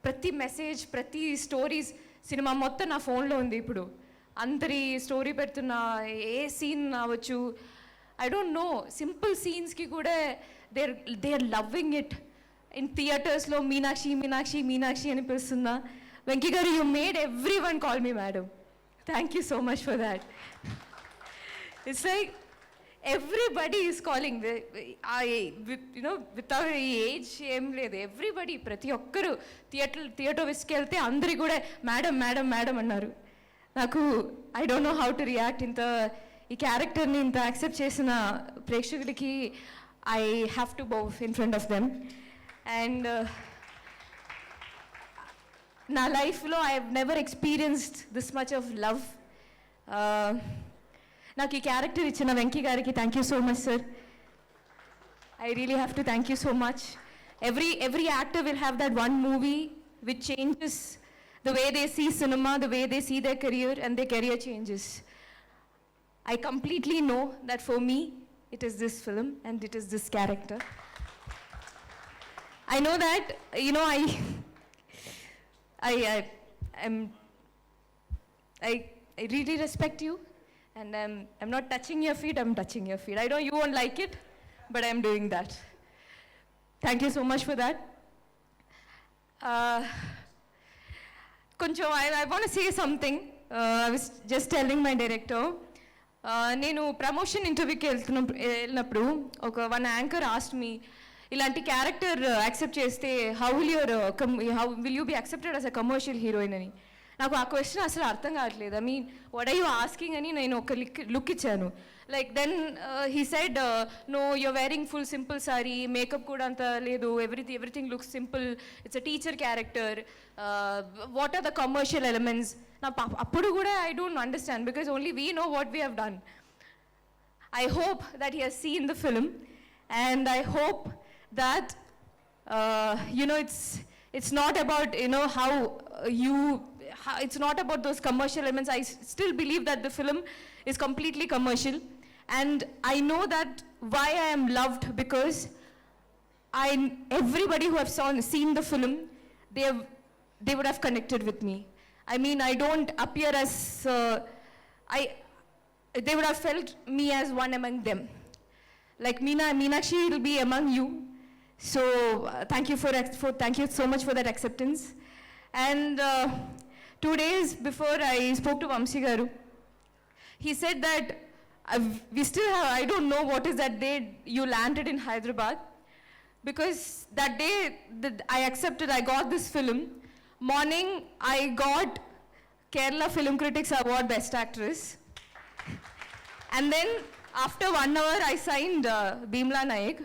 ప్రతి మెసేజ్, ప్రతి స్టోరీస్, సినిమా మొత్తం నా ఫోన్లో ఉంది ఇప్పుడు. అందరి స్టోరీ పెడుతున్న ఏ సీన్ అవ్వచ్చు, ఐ డోంట్ నో, సింపుల్ సీన్స్కి కూడా they are loving it. In థియేటర్స్లో మీనాక్షి మీనాక్షి మీనాక్షి అని పిలుస్తున్నా. Venky garu, you made every one call me madam. Thank you so much for that. It's like everybody is calling, without age ఏం లేదు, ఎవ్రీబడి, ప్రతి ఒక్కరు థియేటర్ విసుకెళ్తే అందరి కూడా మేడం మేడం మేడం అన్నారు. నాకు I don't know how to react. ఈ క్యారెక్టర్ని ఇంత యాక్సెప్ట్ చేసిన ప్రేక్షకులకి I have to bow in front of them. And నా లైఫ్లో I have never experienced this much of love. నాకు ఈ క్యారెక్టర్ ఇచ్చిన వెంకీ గారికి thank you so much sir. I really have to thank you so much. Every actor will have that one movie which changes the way they see cinema, the way they see their career, and their career changes. I completely know that for me, it is this film and it is this character. I know that, I really respect you, and I'm not touching your feet, I'm touching your feet. I know you won't like it, but I'm doing that. Thank you so much for that. Koncho, I want to say something. I was just telling my director. నేను promotion ఇంటర్వ్యూకి వెళ్ళినప్పుడు one anchor asked me, ఇలాంటి character accept చేస్తే how will you be accepted as a commercial heroine అని. నాకు ఆ question అసలు అర్థం కావట్లేదు. I mean what are you asking అని నేను ఒక లుక్ ఇచ్చాను. Like then he said, no you're wearing full simple sari, makeup కూడా అంత లేదు, everything looks simple, it's a teacher character, what are the commercial elements. అప్పుడు కూడా I don't understand, because only we know what we have done. I hope that he has seen the film, and I hope that it's not about it's not about those commercial elements. I still believe that the film is completely commercial, and I know that why I am loved, because everybody who have seen the film, they would have connected with me. I mean, I don't appear as they would have felt me as one among them. Like Meenakshi will be among you. So thank you so much for that acceptance. And 2 days before I spoke to Vamsi Garu, he said that we still have, I don't know what is that day you landed in Hyderabad, because that day I got this film. Morning I got Kerala Film Critics Award Best Actress. And then after 1 hour, I signed Bimla Naik.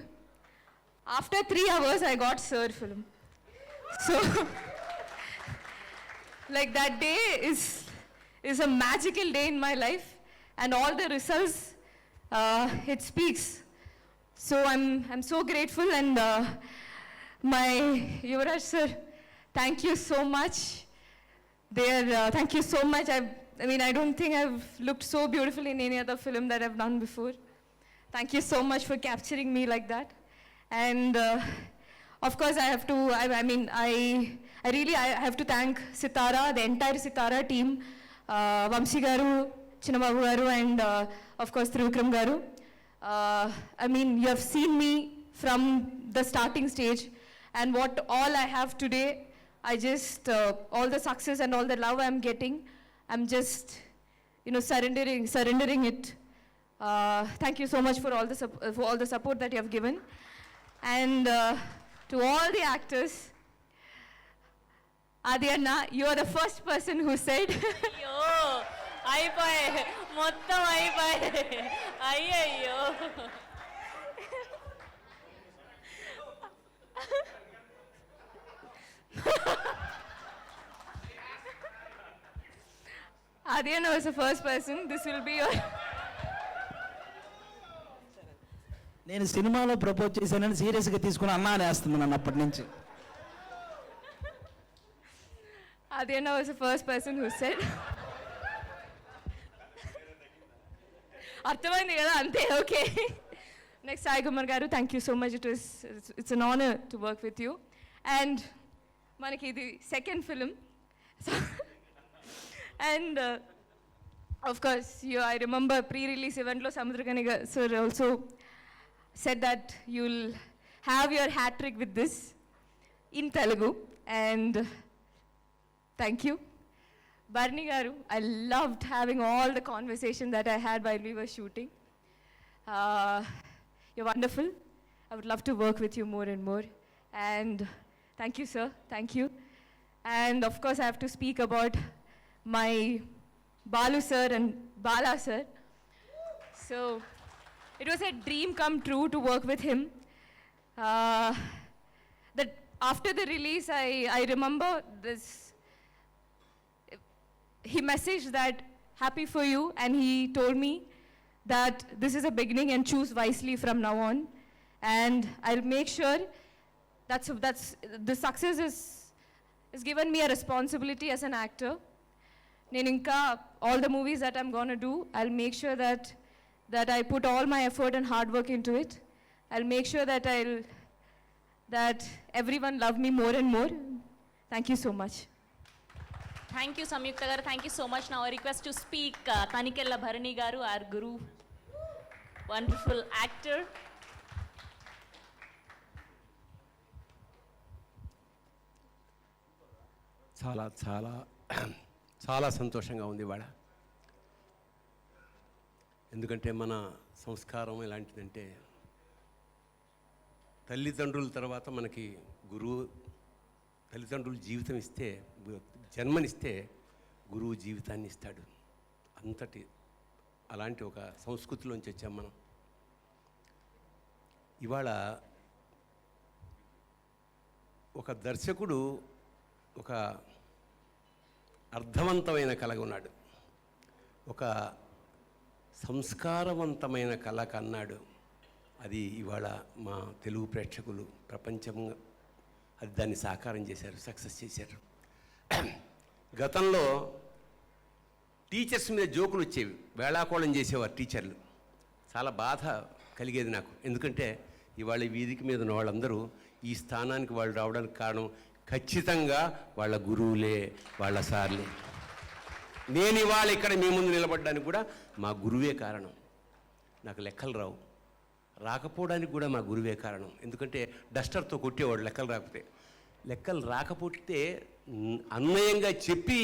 After 3 hours, I got Sir film. So, like that day is a magical day in my life, and all the results, it speaks. So I'm so grateful, and my Yuvraj sir, thank you so much. Thank you so much. I mean, I don't think I've looked so beautiful in any other film that I've done before. Thank you so much for capturing me like that. And of course, I have to, I have to thank Sitara, the entire Sitara team, Vamsi Garu, Chinnababu Garu, and of course, Trivikram Garu. I mean, you have seen me from the starting stage, and what all I have today, I just, all the success and all the love I'm getting, I'm just, surrendering it. Thank you so much for all the support that you have given. And to all the actors, Adi Anna, you are the first person who said, అయ్యో అయిపోయి మొత్తం అయిపోయి అయ్యయ్యో. Adi Anna was the first person. This will be your... నేను సినిమాలో propose చేశానని సీరియస్గా తీసుకుని అన్నా అనేస్తుంది నన్ను అప్పటి నుంచి. Adhyana was the first person who said. అర్థమైంది కదా అంతే okay next Sai Kumar garu thank you so much it's an honour to work with you and మనకి ఇది second film and of course I remember pre release ఈవెంట్లో Samuthirakani sir also said that you will have your hattrick with this in Telugu and thank you Barni garu, I loved having all the conversation that I had while we were shooting. You're wonderful. I would love to work with you more and more. And thank you, sir. Thank you. And of course, I have to speak about my Balu sir and Bala sir. So it was a dream come true to work with him. That after the release, I remember this. He messaged that happy for you, and he told me that this is a beginning and choose wisely from now on, and I'll make sure that's the success is given me a responsibility as an actor. Neninka all the movies that I'm going to do, I'll make sure that I put all my effort and hard work into it. I'll make sure that everyone love me more and more. Thank you so much. Thank you, Samyukta garu. Thank you so much. Now I request to speak Tanikella Bharani garu, our guru, wonderful actor. చాలా చాలా చాలా సంతోషంగా ఉంది ఇవాళ. ఎందుకంటే మన సంస్కారం ఎలాంటిదంటే తల్లిదండ్రుల తర్వాత మనకి గురువు, తల్లిదండ్రులు జీవితం ఇస్తే, జన్మనిస్తే గురువు జీవితాన్ని ఇస్తాడు. అంతటి అలాంటి ఒక సంస్కృతిలోంచి వచ్చాం మనం. ఇవాళ ఒక దర్శకుడు ఒక అర్థవంతమైన కళగా ఉన్నాడు, ఒక సంస్కారవంతమైన కళ కన్నాడు. అది ఇవాళ మా తెలుగు ప్రేక్షకులు ప్రపంచంగా అది దాన్ని సాకారం చేశారు, సక్సెస్ చేశారు. గతంలో టీచర్స్ మీద జోకులు వచ్చేవి, వేళాకోళం చేసేవారు టీచర్లు. చాలా బాధ కలిగేది నాకు. ఎందుకంటే ఇవాళ వీధికి మీద ఉన్న వాళ్ళందరూ ఈ స్థానానికి వాళ్ళు రావడానికి కారణం ఖచ్చితంగా వాళ్ళ గురువులే, వాళ్ళ సార్లే. నేను ఇవాళ ఇక్కడ మీ ముందు నిలబడ్డానికి కూడా మా గురువే కారణం. నాకు లెక్కలు రావు, రాకపోవడానికి కూడా మా గురువే కారణం. ఎందుకంటే డస్టర్తో కొట్టేవాడు లెక్కలు రాకపోతే. లెక్కలు రాకపోతే అన్వయంగా చెప్పి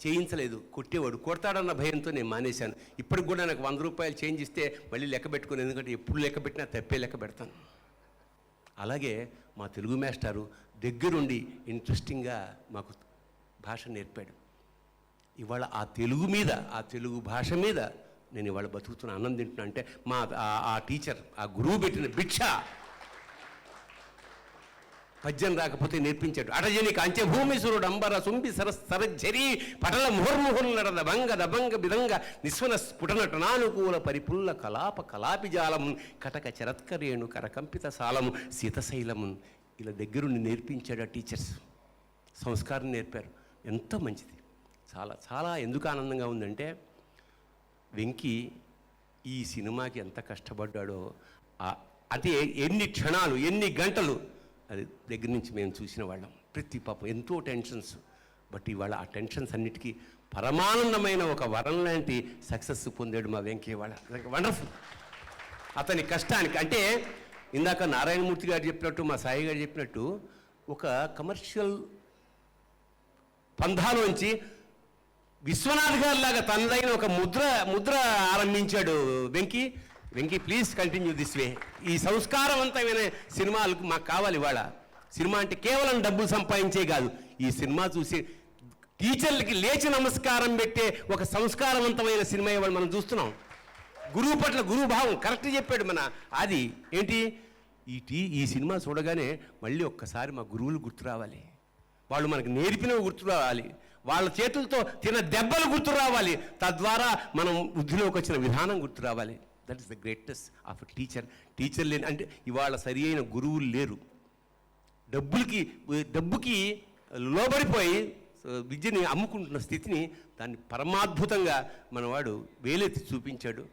చేయించలేదు, కొట్టేవాడు. కొడతాడన్న భయంతో నేను మానేశాను. ఇప్పటికి కూడా నాకు 100 రూపాయలు చేంజ్ ఇస్తే మళ్ళీ లెక్క పెట్టుకుని, ఎందుకంటే ఎప్పుడు లెక్క పెట్టినా తప్పే లెక్క పెడతాను. అలాగే మా తెలుగు మాస్టారు దగ్గరుండి ఇంట్రెస్టింగ్గా మాకు భాష నేర్పాడు. ఇవాళ ఆ తెలుగు మీద, ఆ తెలుగు భాష మీద నేను ఇవాళ బతుకుతున్నా, అన్నం తింటున్నా. అంటే మా ఆ టీచర్, ఆ గురువు పెట్టిన భిక్ష. పద్యం రాకపోతే నేర్పించాడు. అటజని కాంచభూమిసురుడు అంబర సుంబి సరజ్జరి పటల ముహుర్ముహుర్నరద భంగ దభంగ బిదంగ నిస్వన స్ఫుటనటనానుకూల పరిపుల్ల కలాప కలాపిజాలము కటక చరత్కరేణు కరకంపిత సాలము శీతశైలము. ఇలా దగ్గరుండి నేర్పించాడు ఆ టీచర్స్. సంస్కారం నేర్పారు. ఎంతో మంచిది. చాలా చాలా ఎందుకు ఆనందంగా ఉందంటే, వెంకీ ఈ సినిమాకి ఎంత కష్టపడ్డాడో, అంటే ఎన్ని క్షణాలు, ఎన్ని గంటలు, అది దగ్గర నుంచి మేము చూసిన వాళ్ళం. ప్రతి పాపం ఎంతో టెన్షన్స్. బట్ ఇవాళ ఆ టెన్షన్స్ అన్నిటికీ పరమానందమైన ఒక వరం లాంటి సక్సెస్ పొందాడు మా వెంకీ. వాళ్ళ వండర్ఫుల్. అతని కష్టానికి, అంటే ఇందాక నారాయణమూర్తి గారు చెప్పినట్టు, మా సాయి గారు చెప్పినట్టు, ఒక కమర్షియల్ పంధాలోంచి విశ్వనాథ్ గారి లాగా తనదైన ఒక ముద్ర ఆరంభించాడు Venky. Venky please continue this way. ఈ సంస్కారవంతమైన సినిమాలకు మాకు కావాలి. ఇవాళ సినిమా అంటే కేవలం డబ్బులు సంపాదించే కాదు, ఈ సినిమా చూసి టీచర్లకి లేచి నమస్కారం పెట్టే ఒక సంస్కారవంతమైన సినిమా ఇవాళ మనం చూస్తున్నాం. గురువు పట్ల గురువు భావం కరెక్ట్ చెప్పాడు మన అది. ఏంటి ఈ సినిమా చూడగానే మళ్ళీ ఒక్కసారి మా గురువులు గుర్తు రావాలి, వాళ్ళు మనకు నేర్పినవి గుర్తు రావాలి, వాళ్ళ చేతులతో తిన్న దెబ్బలు గుర్తు రావాలి, తద్వారా మనం వృద్ధిలోకి వచ్చిన విధానం గుర్తు రావాలి. That is the greatest of teacher. Teacher లేని అంటే ఇవాళ సరి అయిన గురువులు లేరు. డబ్బుకి లోబడిపోయి విద్యని అమ్ముకుంటున్న స్థితిని దాన్ని పరమాద్భుతంగా మనవాడు వేలెత్తి చూపించాడు.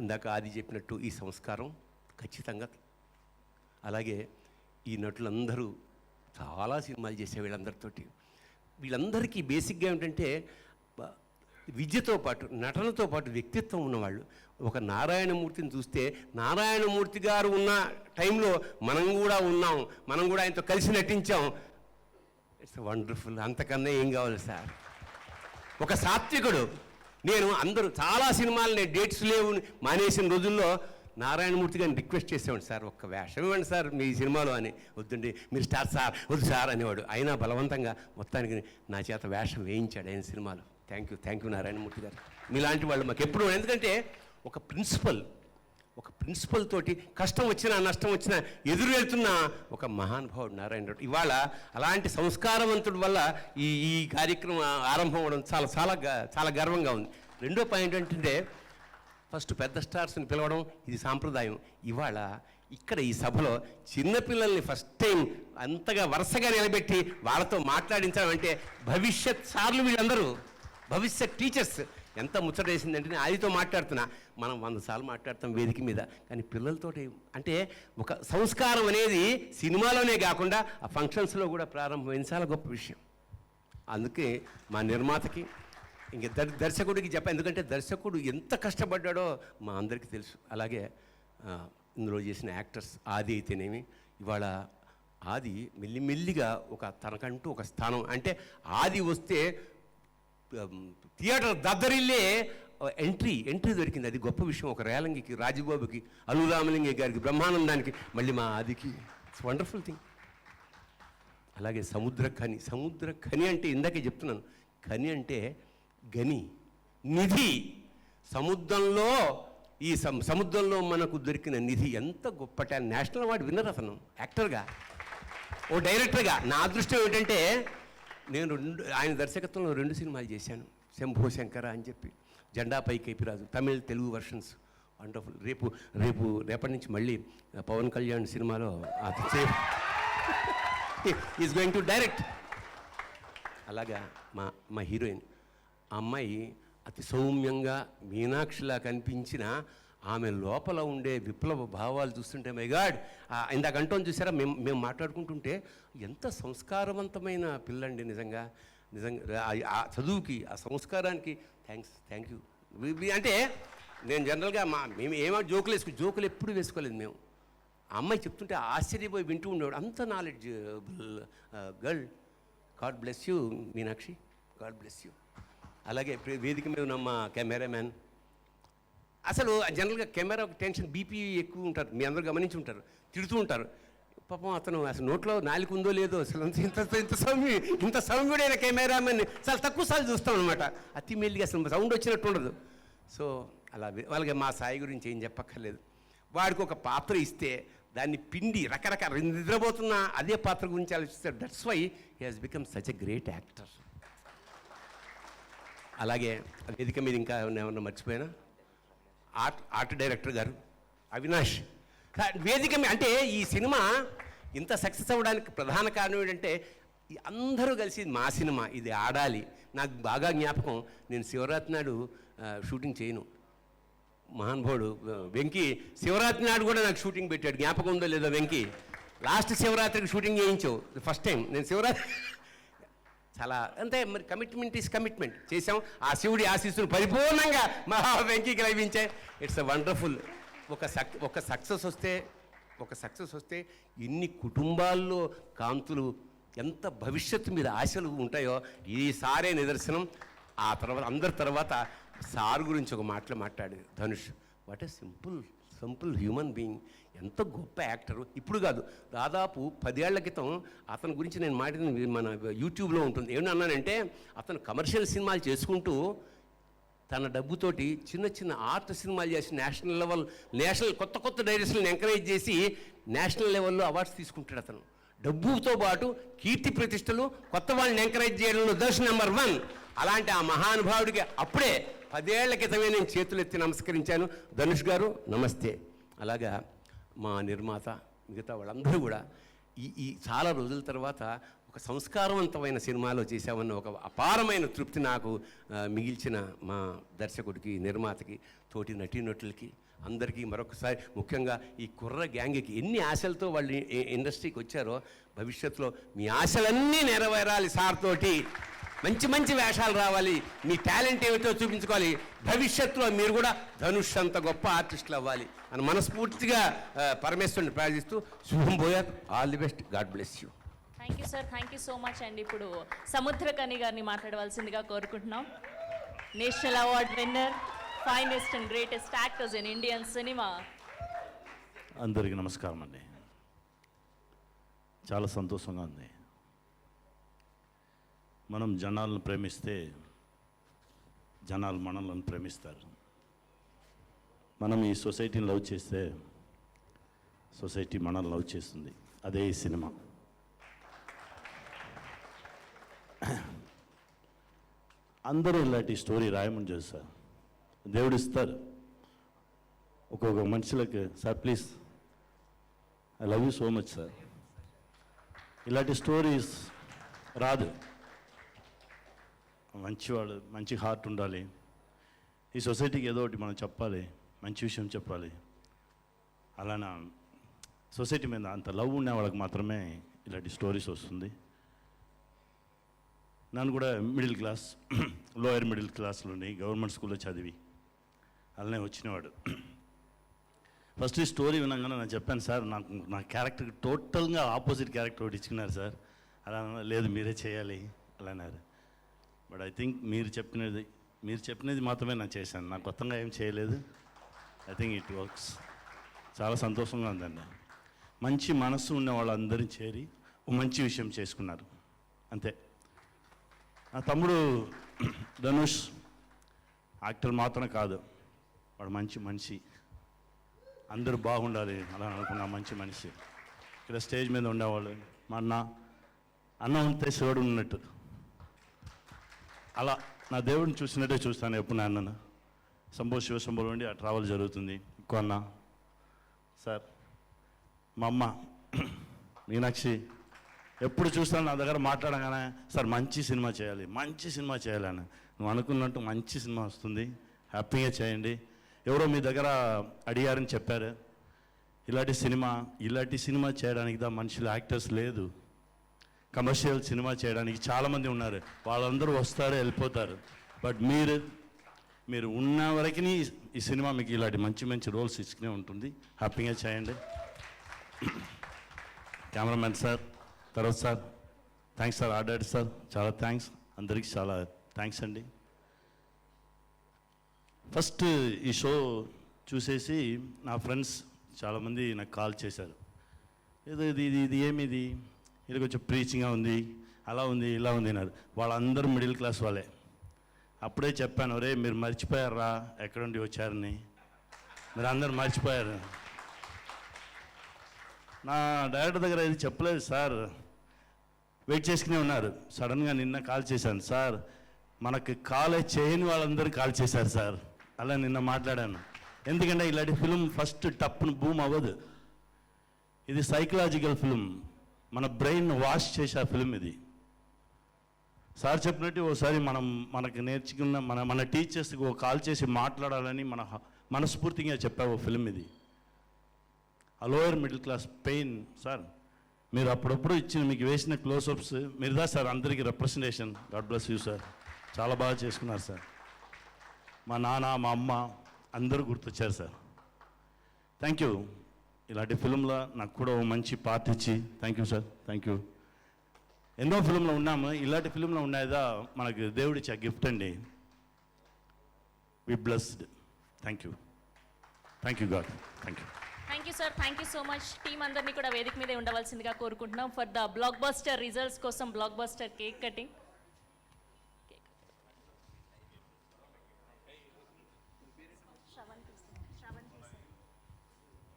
ఇందాక ఆది చెప్పినట్టు ఈ సంస్కారం ఖచ్చితంగా. అలాగే ఈ నటులందరూ చాలా సినిమాలు చేసే వీళ్ళందరికీ బేసిక్గా ఏమిటంటే విద్యతో పాటు నటనతో పాటు వ్యక్తిత్వం ఉన్నవాళ్ళు. ఒక నారాయణమూర్తిని చూస్తే నారాయణమూర్తి గారు ఉన్న టైంలో మనం కూడా ఉన్నాం, మనం కూడా ఆయనతో కలిసి నటించాం. It's wonderful. అంతకన్నా ఏం కావాలి సార్? ఒక సాత్వికుడు. నేను అందరూ చాలా సినిమాలు నేను డేట్స్ లేవు మానేసిన రోజుల్లో నారాయణమూర్తి గారిని రిక్వెస్ట్ చేసేవాడు, సార్ ఒక్క వేషం ఇవ్వండి సార్ మీ సినిమాలో అని. వద్దండి మీరు స్టార్ సార్, వద్దు సార్ అనేవాడు. అయినా బలవంతంగా మొత్తానికి నా చేత వేషం వేయించాడు ఆయన సినిమాలో. థ్యాంక్ యూ నారాయణమూర్తి గారు. మీలాంటి వాళ్ళు మాకు ఎప్పుడు, ఎందుకంటే ఒక ప్రిన్సిపల్ తోటి కష్టం వచ్చినా నష్టం వచ్చినా ఎదురు వెళ్తున్న ఒక మహానుభావుడు నారాయణరావు. ఇవాళ అలాంటి సంస్కారవంతుడి వల్ల ఈ కార్యక్రమం ఆరంభం అవ్వడం చాలా చాలా చాలా గర్వంగా ఉంది. రెండో పాయింట్ ఏంటంటే ఫస్ట్ పెద్ద స్టార్స్ని పిలవడం, ఇది సాంప్రదాయం. ఇవాళ ఇక్కడ ఈ సభలో చిన్నపిల్లల్ని ఫస్ట్ టైం అంతగా వరుసగా నిలబెట్టి వాళ్ళతో మాట్లాడించడం అంటే భవిష్యత్ సార్లు వీళ్ళందరూ భవిష్యత్ టీచర్స్. ఎంత ముచ్చటేసిందంటే నేను ఆదితో మాట్లాడుతున్నా, మనం 100 సార్లు మాట్లాడతాం వేదిక మీద, కానీ పిల్లలతోటి అంటే ఒక సంస్కారం అనేది సినిమాలోనే కాకుండా ఆ ఫంక్షన్స్లో కూడా ప్రారంభమైంది. చాలా గొప్ప విషయం. అందుకే మా నిర్మాతకి ఇంక దర్శకుడికి చెప్పాను, ఎందుకంటే దర్శకుడు ఎంత కష్టపడ్డాడో మా అందరికీ తెలుసు. అలాగే ఇందులో చేసిన యాక్టర్స్ ఆది అయితేనేమి, ఇవాళ ఆది మెల్లిమెల్లిగా తనకంటూ ఒక స్థానం, అంటే ఆది వస్తే థియేటర్ దద్దరిల్లే ఎంట్రీ దొరికింది. అది గొప్ప విషయం. ఒక రేలంగికి, రాజబాబుకి, అల్లు రామలింగ గారికి, బ్రహ్మానందానికి, మళ్ళీ మా ఆదికి. It's wonderful thing. అలాగే సముద్ర ఖని అంటే ఇందాకే చెప్తున్నాను, ఖని అంటే గని, నిధి. సముద్రంలో ఈ సముద్రంలో మనకు దొరికిన నిధి ఎంత గొప్ప టాలెంట్. నేషనల్ అవార్డు విన్నర్ అతను యాక్టర్గా, ఓ డైరెక్టర్గా. నా అదృష్టం ఏంటంటే నేను ఆయన దర్శకత్వంలో 2 సినిమాలు చేశాను. శంభో శంకర అని చెప్పి, జెండాపై కైపిరాజు, తమిళ్ తెలుగు వర్షన్స్. వండర్ఫుల్. రేపటి నుంచి మళ్ళీ పవన్ కళ్యాణ్ సినిమాలో ఈజ్ గోయింగ్ టు డైరెక్ట్. అలాగా మా హీరోయిన్, ఆ అమ్మాయి అతి సౌమ్యంగా మీనాక్షిలా కనిపించిన ఆమె లోపల ఉండే విప్లవ భావాలు చూస్తుంటే మై గాడ్, ఇందాక అంటోని చూసారా, మేము మాట్లాడుకుంటుంటే ఎంత సంస్కారవంతమైన పిల్లండి. నిజంగా ఆ చదువుకి, ఆ సంస్కారానికి థ్యాంక్ యూ. అంటే నేను జనరల్గా మేము ఏమో జోకులు ఎప్పుడు వేసుకోలేదు మేము. ఆ అమ్మాయి చెప్తుంటే ఆశ్చర్యపోయి వింటూ ఉండేవాడు. అంత knowledge girl. God bless you Meenakshi, God bless you. అలాగే వేదిక మీద ఉన్న మా కెమెరామ్యాన్. అసలు జనరల్గా కెమెరా టెన్షన్, బీపీ ఎక్కువ ఉంటారు, మీ అందరూ గమనించి ఉంటారు, తిడుతూ ఉంటారు. పాపం అతను అసలు నోట్లో నాలుగు ఉందో లేదో అసలు ఇంత సౌమ్యుడైన కెమెరామెన్ చాలా తక్కువ సార్లు చూస్తాం అనమాట. అతి మెల్లిగా అసలు సౌండ్ వచ్చినట్టు ఉండదు. సో అలా వాళ్ళకి మా సాయి గురించి ఏం చెప్పక్కర్లేదు. వాడికి ఒక పాత్ర ఇస్తే దాన్ని పిండి రకరకాల నిద్రపోతున్న అదే పాత్ర గురించి ఆలోచిస్తాడు. That's why he has become such a great actor. అలాగే వేదిక మీద ఇంకా ఏమన్నా మర్చిపోయినా, ఆర్ట్ డైరెక్టర్ గారు అవినాష్. వేదిక మీద అంటే ఈ సినిమా ఇంత సక్సెస్ అవ్వడానికి ప్రధాన కారణం ఏంటంటే అందరూ కలిసి మా సినిమా ఇది ఆడాలి. నాకు బాగా జ్ఞాపకం, నేను శివరాత్రి నాడు షూటింగ్ చేయను. మహానుభావుడు వెంకీ శివరాత్రి నాడు కూడా నాకు షూటింగ్ పెట్టాడు. జ్ఞాపకం ఉందో లేదో వెంకీ? లాస్ట్ శివరాత్రికి షూటింగ్ చేయించావు ఫస్ట్ టైం. నేను శివరాత్రి చాలా అంతే మరి, కమిట్మెంట్ ఈజ్ కమిట్మెంట్ చేసాం. ఆ శివుడి ఆశీస్సులు పరిపూర్ణంగా మా వెంకీకి లభించాయి. It's a wonderful. ఒక సక్సెస్ వస్తే ఎన్ని కుటుంబాల్లో కాంతులు, ఎంత భవిష్యత్తు మీద ఆశలు ఉంటాయో ఈసారే నిదర్శనం. ఆ తర్వాత అందరి తర్వాత సార్ గురించి ఒక మాట్లాడాడు Dhanush. What a simple human being. ఎంత గొప్ప యాక్టరు. ఇప్పుడు కాదు, దాదాపు 10 ఏళ్ల క్రితం అతని గురించి నేను మాట్లాడింది మన యూట్యూబ్లో ఉంటుంది. ఏమన్నానంటే, అతను కమర్షియల్ సినిమాలు చేసుకుంటూ తన డబ్బుతోటి చిన్న ఆర్ట్ సినిమాలు చేసి నేషనల్ కొత్త డైరెక్టర్లను ఎంకరేజ్ చేసి నేషనల్ లెవెల్లో అవార్డ్స్ తీసుకుంటాడు అతను. డబ్బుతో పాటు కీర్తి ప్రతిష్టలు, కొత్త వాళ్ళని ఎంకరేజ్ చేయడంలో దర్శ నెంబర్ 1. అలాంటి ఆ మహానుభావుడికి అప్పుడే 10 ఏళ్ల క్రితమే నేను చేతులెత్తి నమస్కరించాను. ధనుష్ గారు నమస్తే. అలాగా మా నిర్మాత, మిగతా వాళ్ళందరూ కూడా ఈ చాలా రోజుల తర్వాత ఒక ఒక సంస్కారవంతమైన సినిమాలో చేశామన్న ఒక అపారమైన తృప్తి నాకు మిగిల్చిన మా దర్శకుడికి, నిర్మాతకి, తోటి నటీనటులకి అందరికీ మరొకసారి, ముఖ్యంగా ఈ కుర్ర గ్యాంగ్కి ఎన్ని ఆశలతో వాళ్ళు ఇండస్ట్రీకి వచ్చారో, భవిష్యత్తులో మీ ఆశలన్నీ నెరవేరాలి సార్ తోటి, మంచి మంచి వేషాలు రావాలి, మీ టాలెంట్ ఏమిటో చూపించుకోవాలి, భవిష్యత్తులో మీరు కూడా ధనుష్ అంత గొప్ప ఆర్టిస్టులు అవ్వాలి అని మనస్ఫూర్తిగా పరమేశ్వరుని ప్రార్థిస్తూ శుభం భూయాత్. All the best. God bless you. Thank you sir, thank you so much అండి. ఇప్పుడు సముద్రకని గారిని మాట్లాడవలసిందిగా కోరుకుంటున్నాం. National award winner, finest and greatest actors in Indian cinema. అందరికీ నమస్కారం అండి. చాలా సంతోషంగా ఉంది. మనం జనాలను ప్రేమిస్తే జనాలు మనల్ని ప్రేమిస్తారు. మనం ఈ సొసైటీని లవ్ చేస్తే సొసైటీ మనల్ని లవ్ చేస్తుంది. అదే ఈ సినిమా. అందరూ ఇలాంటి స్టోరీ రాయమని చేస్తారు. దేవుడు ఇస్తారు ఒక్కొక్క మనుషులకి. Sir please, I love you so much sir. ఇలాంటి స్టోరీస్ రాదు. మంచివాడు, మంచి హార్ట్ ఉండాలి. ఈ సొసైటీకి ఏదో ఒకటి మనం చెప్పాలి, మంచి విషయం చెప్పాలి. అలానా సొసైటీ మీద అంత లవ్ ఉండే వాళ్ళకి మాత్రమే ఇలాంటి స్టోరీస్ వస్తుంది. నన్ను కూడా మిడిల్ క్లాస్, లోయర్ మిడిల్ క్లాస్లోని గవర్నమెంట్ స్కూల్లో చదివి అలానే వచ్చినవాడు. ఫస్ట్ ఈ స్టోరీ వినగానే నేను చెప్పాను, సార్ నాకు నా క్యారెక్టర్ టోటల్గా ఆపోజిట్ క్యారెక్టర్ ఒకటి ఇచ్చుకున్నారు సార్. అలా లేదు మీరే చేయాలి అలా అన్నారు. బట్ ఐ థింక్ మీరు చెప్పినది మాత్రమే నేను చేశాను. నాకు కొత్తగా ఏం చేయలేదు. I think it works. చాలా సంతోషంగా ఉందండి. మంచి మనస్సు ఉన్న వాళ్ళందరినీ చేరి ఓ మంచి విషయం చేసుకున్నారు అంతే. నా తమ్ముడు ధనుష్ యాక్టర్ మాత్రం కాదు, వాడు మంచి మనిషి. అందరూ బాగుండాలి అలా అనుకున్న మంచి మనిషి. ఇక్కడ స్టేజ్ మీద ఉండేవాళ్ళు మా అన్న ఉంటే శివుడు ఉన్నట్టు, అలా నా దేవుడిని చూసినట్టే చూస్తాను ఎప్పుడు. నా అన్నను శంభో శివ శంభోలో ఉండి ఆ ట్రావెల్ జరుగుతుంది. ఇంకో అన్న సార్, మా అమ్మ మీనాక్షి ఎప్పుడు చూస్తాను నా దగ్గర మాట్లాడగానే, సార్ మంచి సినిమా చేయాలి, మంచి సినిమా చేయాలని. నువ్వు అనుకున్నట్టు మంచి సినిమా వస్తుంది, హ్యాపీగా చేయండి. ఎవరో మీ దగ్గర అడిగారని చెప్పారు. ఇలాంటి సినిమా చేయడానికి మనుషులు యాక్టర్స్ లేదు. కమర్షియల్ సినిమా చేయడానికి చాలామంది ఉన్నారు, వాళ్ళందరూ వస్తారు వెళ్ళిపోతారు. బట్ మీరు ఉన్న వరకు ఈ సినిమా మీకు ఇలాంటి మంచి మంచి రోల్స్ ఇచ్చుకునే ఉంటుంది. హ్యాపీగా చేయండి. కెమెరామెన్ సార్, తర్వాత sir thanks sir, order sir చాలా థ్యాంక్స్, అందరికీ చాలా థ్యాంక్స్ అండి. ఫస్ట్ ఈ షో చూసేసి నా ఫ్రెండ్స్ చాలామంది నాకు కాల్ చేశారు. ఏదో ఇది ఏమిది, ఇది కొంచెం ప్రీచింగ్గా ఉంది, అలా ఉంది ఇలా ఉంది అన్నారు. వాళ్ళందరూ మిడిల్ క్లాస్ వాళ్ళే. అప్పుడే చెప్పాను, రే మీరు మర్చిపోయారా ఎక్కడ నుండి వచ్చారని, మీరు అందరు మర్చిపోయారు. నా డైరెక్టర్ దగ్గర ఇది చెప్పలేదు సార్, వెయిట్ చేసుకునే ఉన్నారు. సడన్గా నిన్న కాల్ చేశాను, సార్ మనకి కాల్ చేయని వాళ్ళందరూ కాల్ చేశారు సార్, అలా నిన్న మాట్లాడాను. ఎందుకంటే ఇలాంటి ఫిలిం ఫస్ట్ టప్ను బూమ్ అవ్వదు. ఇది సైకలాజికల్ ఫిలిం, మన బ్రెయిన్ వాష్ చేసే ఫిలిం ఇది. సార్ చెప్పినట్టు ఒకసారి మనకి నేర్చుకున్న మన టీచర్స్కి ఒక కాల్ చేసి మాట్లాడాలని మనస్ఫూర్తిగా చెప్పే ఓ ఫిలిం ఇది. ఆ lower middle class pain sir, మీరు అప్పుడప్పుడు మీకు వేసిన క్లోజప్స్ మీరుదా సార్ అందరికీ representation. God bless you sir, చాలా బాగా చేసుకున్నారు సార్. మా నాన్న మా అమ్మ అందరూ గుర్తొచ్చారు సార్. Thank you. ఇలాంటి ఫిలింలో నాకు కూడా ఓ మంచి పార్ట్ ఇచ్చి thank you sir, thank you. ఎన్నో ఫిలింలో ఉన్నాము, ఇలాంటి ఫిలింలో ఉన్నాయిదా మనకు దేవుడిచ్చే గిఫ్ట్ అండి. We blessed. Thank you, thank you God, thank you. Thank you sir, thank you so much. Team అందరినీ కూడా వేదిక మీదే ఉండవలసిందిగా కోరుకుంటున్నాం. For the blockbuster results కోసం బ్లాక్ బస్టర్ కేక్ కటింగ్.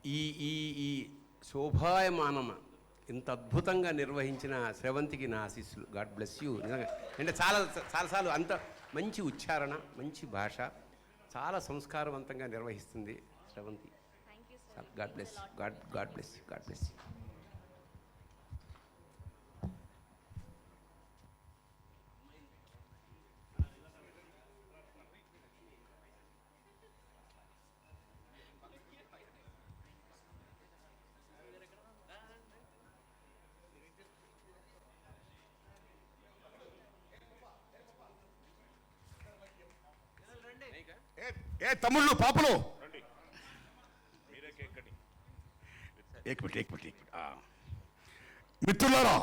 ఈ శోభాయమానం ఇంత అద్భుతంగా నిర్వహించిన శ్రవంతికి నా ఆశీస్సులు. God bless you. నిజంగా అంటే చాలాసార్లు అంత మంచి ఉచ్చారణ, మంచి భాష, చాలా సంస్కారవంతంగా నిర్వహిస్తుంది Sravanthi. God bless, God bless, God bless. ఏ తమ్ముళ్ళు పాపలు ఏకమిటి మిత్రులారా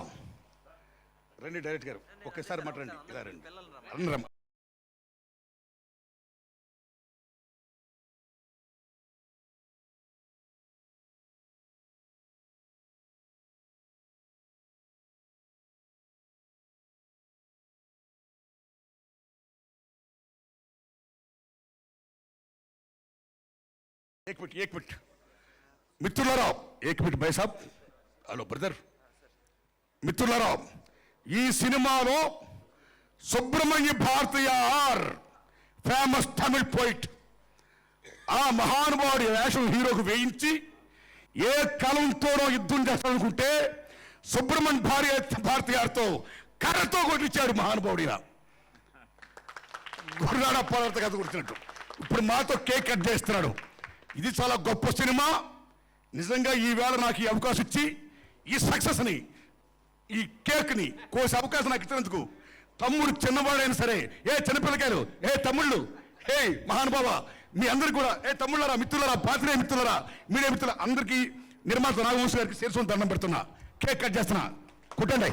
రండి డైరెక్ట్ గారు ఒక్కసారి మాట్లాడండి ఇలా రండి అందరం एक मिनट మిత్రులారా एक मिनट भाई साहब హలో బ్రదర్ మిత్రులారా ఈ సినిమాలో సుబ్రహ్మణ్య భారతియార్ ఫేమస్ తమిళ్ పోయిట్ ఆ మహానుభావుడి వేషం హీరోకు వేయించి ఏ కలంతోనో యుద్ధం చేస్తాడనుకుంటే సుబ్రహ్మణ్య భారతియార్తో కర్రతో కొట్టించాడు మహానుభావుడిగా గురునాడ పదార్థ కథ గుర్తున్నట్టు ఇప్పుడు మాతో కేక్ కట్ చేస్తున్నాడు ఇది చాలా గొప్ప సినిమా నిజంగా ఈ వేళ నాకు ఈ అవకాశం ఇచ్చి ఈ సక్సెస్ని ఈ కేక్ని కోసే అవకాశం నాకు ఇచ్చినందుకు తమ్ముడు చిన్నవాడైనా సరే ఏ చిన్నపిల్లకాయలు ఏ తమ్ముళ్ళు హే మహానుభావ మీ అందరికీ కూడా ఏ తమ్ముళ్ళరా మిత్రులరా పాత్రే మిత్రులరా మీడియా మిత్రుల అందరికీ నిర్మాత నాగవంశీ గారికి శిరస్సును దండం పెడుతున్నా కేక్ కట్ చేస్తున్నా కొట్టండి